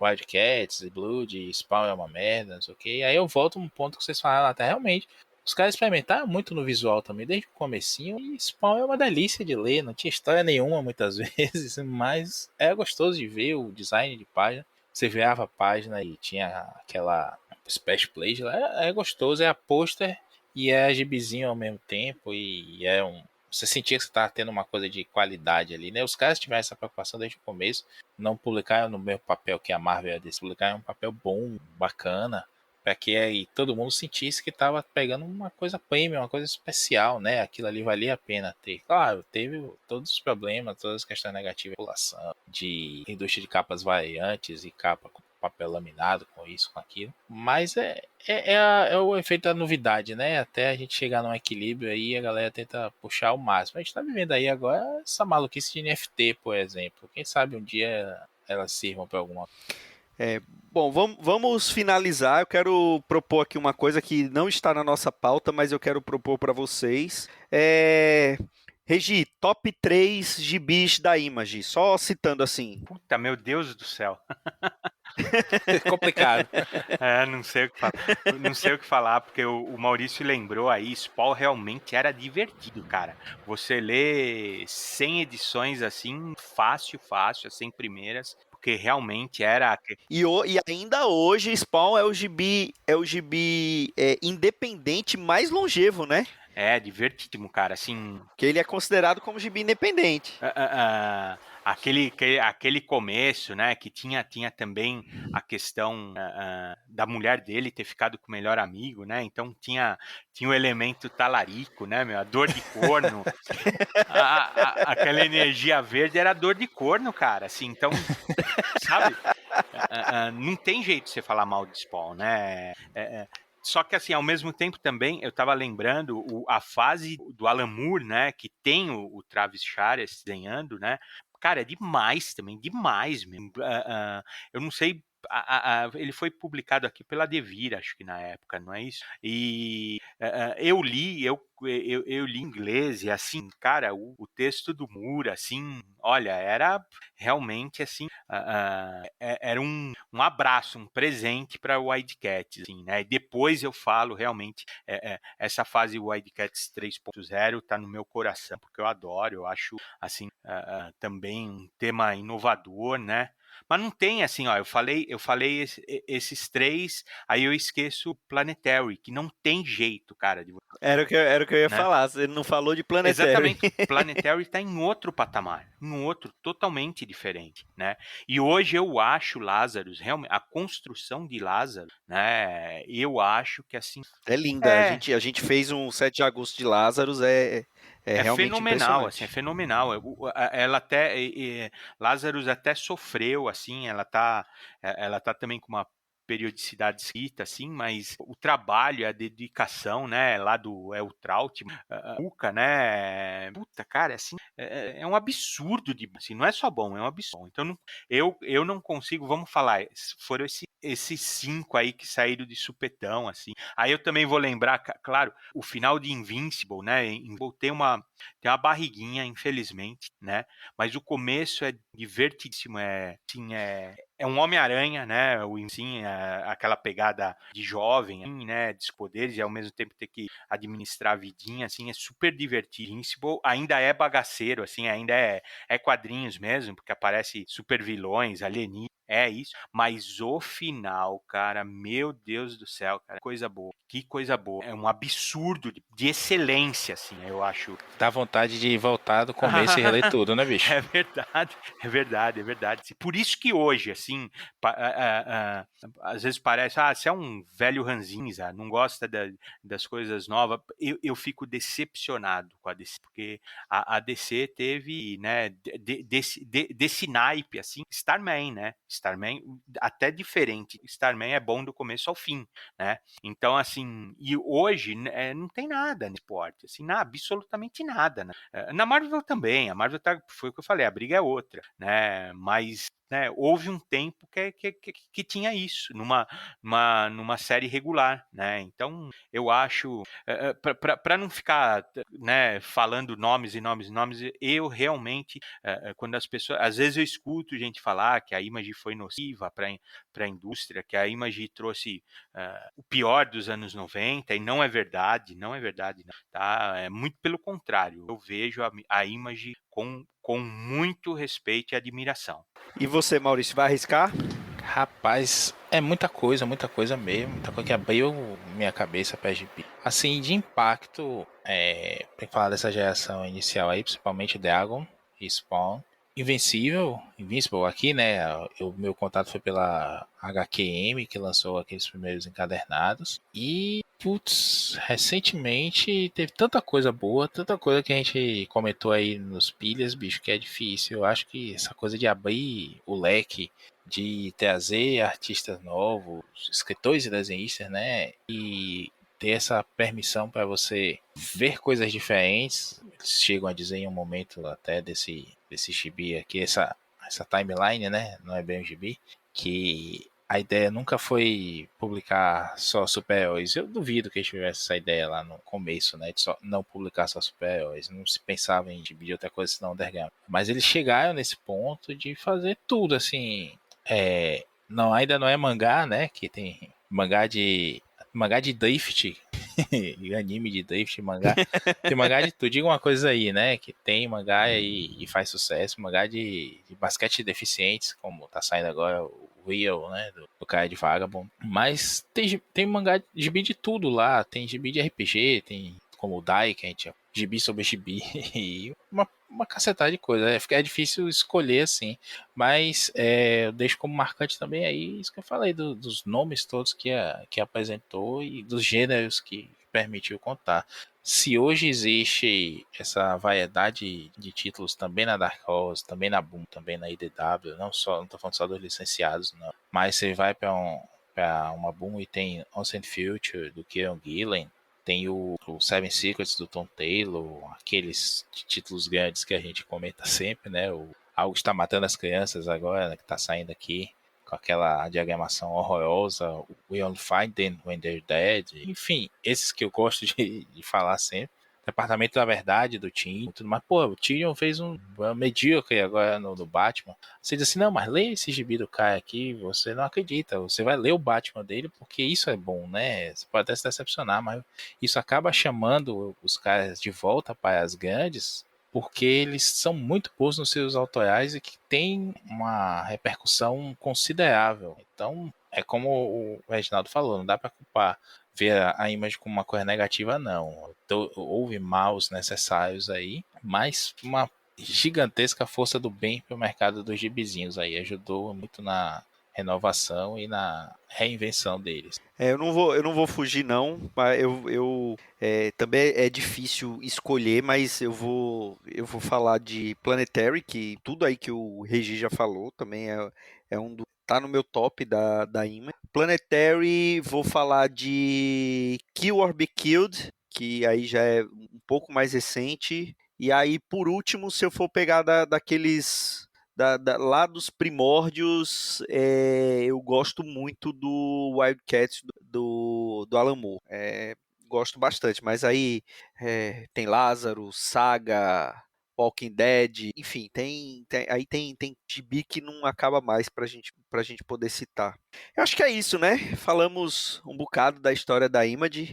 Wildcats, Blood, Spawn é uma merda, não sei o que. Aí eu volto a um ponto que vocês falaram até realmente. Os caras experimentaram muito no visual também, desde o comecinho, e Spawn é uma delícia de ler, não tinha história nenhuma muitas vezes, mas é gostoso de ver o design de página. Você virava a página e tinha aquela splash page lá, é gostoso, é a pôster e é a gibizinho ao mesmo tempo, e é um... Você sentia que você estava tendo uma coisa de qualidade ali, né? Os caras tiveram essa preocupação desde o começo, não publicaram no mesmo papel que a Marvel, eles publicaram um papel bom, bacana, para que aí todo mundo sentisse que estava pegando uma coisa premium, uma coisa especial, né? Aquilo ali valia a pena ter. Claro, teve todos os problemas, todas as questões negativas, população, de indústria de capas variantes e capa com papel laminado, com isso, com aquilo. Mas é o efeito da novidade, né? Até a gente chegar num equilíbrio aí, a galera tenta puxar o máximo. A gente tá vivendo aí agora essa maluquice de NFT, por exemplo. Quem sabe um dia elas sirvam para alguma É, bom, vamos finalizar. Eu quero propor aqui uma coisa que não está na nossa pauta, mas eu quero propor para vocês. Regi, top 3 gibis da Image, só citando assim. Puta, meu Deus do céu. complicado. Não sei o que falar. Não sei o que falar, porque o Maurício lembrou aí, Spawn realmente era divertido, cara. Você lê 100 edições assim, fácil, as 100 primeiras, porque realmente era. E ainda hoje, Spawn é o gibi independente mais longevo, né? É divertidíssimo, cara. Assim, Que ele é considerado como gibi independente. aquele começo, né, que tinha também a questão da mulher dele ter ficado com o melhor amigo, né, então tinha o elemento talarico, né, meu, a dor de corno, aquela energia verde era dor de corno, cara, assim, então, sabe, não tem jeito de você falar mal de Spawn, né, só que, assim, ao mesmo tempo também, eu tava lembrando a fase do Alan Moore, né, que tem o Travis Charest desenhando, né, cara, é demais também, demais mesmo. Eu não sei ele foi publicado aqui pela Devir, acho que na época, não é isso? E eu li em inglês e assim, cara, o texto do Moore, assim, olha, era realmente assim, era um abraço, um presente para o Wildcats, assim, né? E depois eu falo realmente, essa fase Wildcats 3.0 tá no meu coração, porque eu adoro, eu acho assim, também um tema inovador, né? Mas não tem assim, ó, eu falei esses três, aí eu esqueço Planetary, que não tem jeito, cara, Era o que eu ia né? falar. Você não falou de Planetary. Exatamente, Planetary está em outro patamar, em outro totalmente diferente, né? E hoje eu acho Lazarus, realmente, a construção de Lazarus, né? Eu acho que assim É linda. A é gente, a gente fez um 7 de agosto de Lázaros, é realmente fenomenal, assim, é impressionante. fenomenal. Ela até, Lazarus até sofreu, assim, ela tá também com uma periodicidade escrita, assim, mas o trabalho, a dedicação, né, lá do El Traut, Luca, né, puta, cara, assim, é um absurdo de, assim, não é só bom, é um absurdo. Então, eu não consigo, vamos falar, foram esses 5 aí que saíram de supetão, assim. Aí eu também vou lembrar, claro, o final de Invincible, né? Tem uma barriguinha, infelizmente, né? Mas o começo é divertidíssimo, assim, é um Homem-Aranha, né? Sim, aquela pegada de jovem, assim, né? De poderes e ao mesmo tempo ter que administrar a vidinha, assim, é super divertido. Invincible ainda é bagaceiro, assim, ainda é quadrinhos mesmo, porque aparece super vilões, alienígenas. É isso, mas o final, cara, meu Deus do céu, cara, coisa boa, que coisa boa. É um absurdo de excelência, assim, eu acho. Dá vontade de voltar do começo e reler tudo, né, bicho? É verdade, é verdade, é verdade. Por isso que hoje, assim, às vezes parece, você é um velho ranzinza, não gosta das coisas novas. Eu fico decepcionado com a DC, porque a DC teve, né, desse naipe, assim, Starman, né? Starman, até diferente. Starman é bom do começo ao fim, né? Então, assim, e hoje não tem nada no esporte, assim, absolutamente nada, né? Na Marvel também, a Marvel foi o que eu falei, a briga é outra, né? Mas, né, houve um tempo que tinha isso numa série regular, né? Então eu acho, para não ficar, né, falando nomes e nomes e nomes, eu realmente, quando as pessoas, às vezes eu escuto gente falar que a Image foi nociva para a indústria, que a Image trouxe o pior dos anos 90, e não é verdade, não é verdade, não, tá? É muito pelo contrário, eu vejo a Image com muito respeito e admiração. E você, Maurício, vai arriscar? Rapaz, é muita coisa mesmo, muita coisa que abriu minha cabeça pra GB. Assim, de impacto, tem que falar dessa geração inicial aí, principalmente Dragon e Spawn. Invincible aqui, né? O meu contato foi pela HQM, que lançou aqueles primeiros encadernados. E, putz, recentemente teve tanta coisa boa, tanta coisa que a gente comentou aí nos pilhas, bicho, que é difícil. Eu acho que essa coisa de abrir o leque, de trazer artistas novos, escritores e desenhistas, né? E ter essa permissão para você ver coisas diferentes. Eles chegam a dizer em um momento até desse gibi aqui, essa timeline, né? Não é bem um gibi, que a ideia nunca foi publicar só super-heróis. Eu duvido que eles tivessem essa ideia lá no começo, né? De só não publicar só super-heróis. Não se pensava em gibi de outra coisa senão underground. Mas eles chegaram nesse ponto de fazer tudo, assim. Não, ainda não é mangá, né? Que tem mangá de Drift, anime de Drift, mangá. Tem mangá de tudo. Diga uma coisa aí, né? Que tem mangá e faz sucesso. Mangá de basquete deficientes, como tá saindo agora o Real, né? Do cara de Vagabond. Mas tem mangá de gibi de tudo lá. Tem gibi de RPG, tem como o Dai, que a gente gibi sobre gibi. E uma cacetada de coisa. É difícil escolher assim. Mas eu deixo como marcante também aí isso que eu falei, dos nomes todos que apresentou e dos gêneros que permitiu contar. Se hoje existe essa variedade de títulos também na Dark Horse, também na Boom, também na IDW, não estou falando só dos licenciados, não. Mas você vai para uma Boom e tem Ancient Future, do Kieron Gillen, tem o Seven Secrets do Tom Taylor, aqueles títulos grandes que a gente comenta sempre, né? Algo está matando as crianças agora, né, que está saindo aqui. com aquela diagramação horrorosa, We Only Find Them When They're Dead, enfim, esses que eu gosto de falar sempre. Departamento da Verdade do Tyrion, tudo mais. Pô, o Tyrion fez um medíocre agora no Batman. Você diz assim, não, mas lê esse gibi do cara aqui, você não acredita. Você vai ler o Batman dele porque isso é bom, né? Você pode até se decepcionar, mas isso acaba chamando os caras de volta para as grandes, porque eles são muito bons nos seus autorais e que tem uma repercussão considerável. Então, é como o Reginaldo falou, não dá para culpar ver a Image como uma coisa negativa, não. Então, houve maus necessários aí, mas uma gigantesca força do bem para o mercado dos gibizinhos aí, ajudou muito na renovação e na reinvenção deles. Eu não vou fugir não, mas também é difícil escolher, mas eu vou falar de Planetary, que tudo aí que o Regi já falou também tá no meu top da Image. Planetary, vou falar de Kill or Be Killed, que aí já é um pouco mais recente. E aí, por último, se eu for pegar daqueles lá dos primórdios, eu gosto muito do Wildcats do Alan Moore. Gosto bastante, mas aí tem Lázaro, Saga, Walking Dead, enfim, tem gibi que não acaba mais pra gente poder citar. Eu acho que é isso, né? Falamos um bocado da história da Image,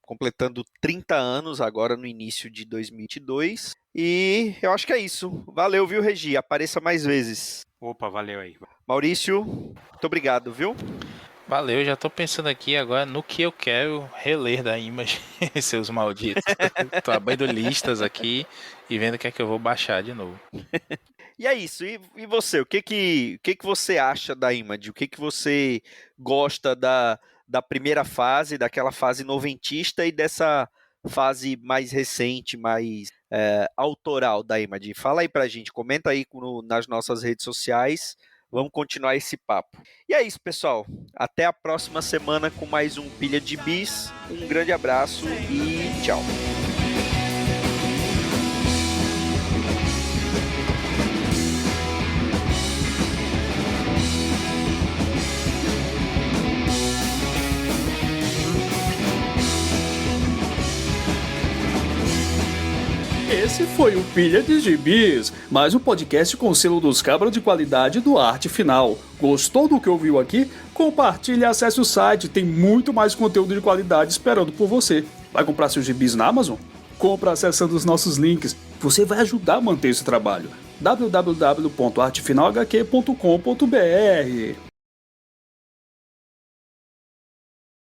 completando 30 anos agora no início de 2022. E eu acho que é isso. Valeu, viu, Regi? Apareça mais vezes. Opa, valeu aí. Maurício, muito obrigado, viu? Valeu, já tô pensando aqui agora no que eu quero reler da Image, seus malditos. Tô abrindo listas aqui e vendo o que é que eu vou baixar de novo. E é isso. E você? O que você acha da Image? O que você gosta da primeira fase, daquela fase noventista e dessa fase mais recente, mais autoral da Image? Fala aí pra gente, comenta aí nas nossas redes sociais. Vamos continuar esse papo. E é isso, pessoal. Até a próxima semana com mais um Pilha de Bis. Um grande abraço e tchau. Esse foi o Pilha de Gibis, mais um podcast com o selo dos cabras de qualidade do Arte Final. Gostou do que ouviu aqui? Compartilhe e acesse o site, tem muito mais conteúdo de qualidade esperando por você. Vai comprar seus gibis na Amazon? Compra acessando os nossos links, você vai ajudar a manter esse trabalho. www.artefinalhq.com.br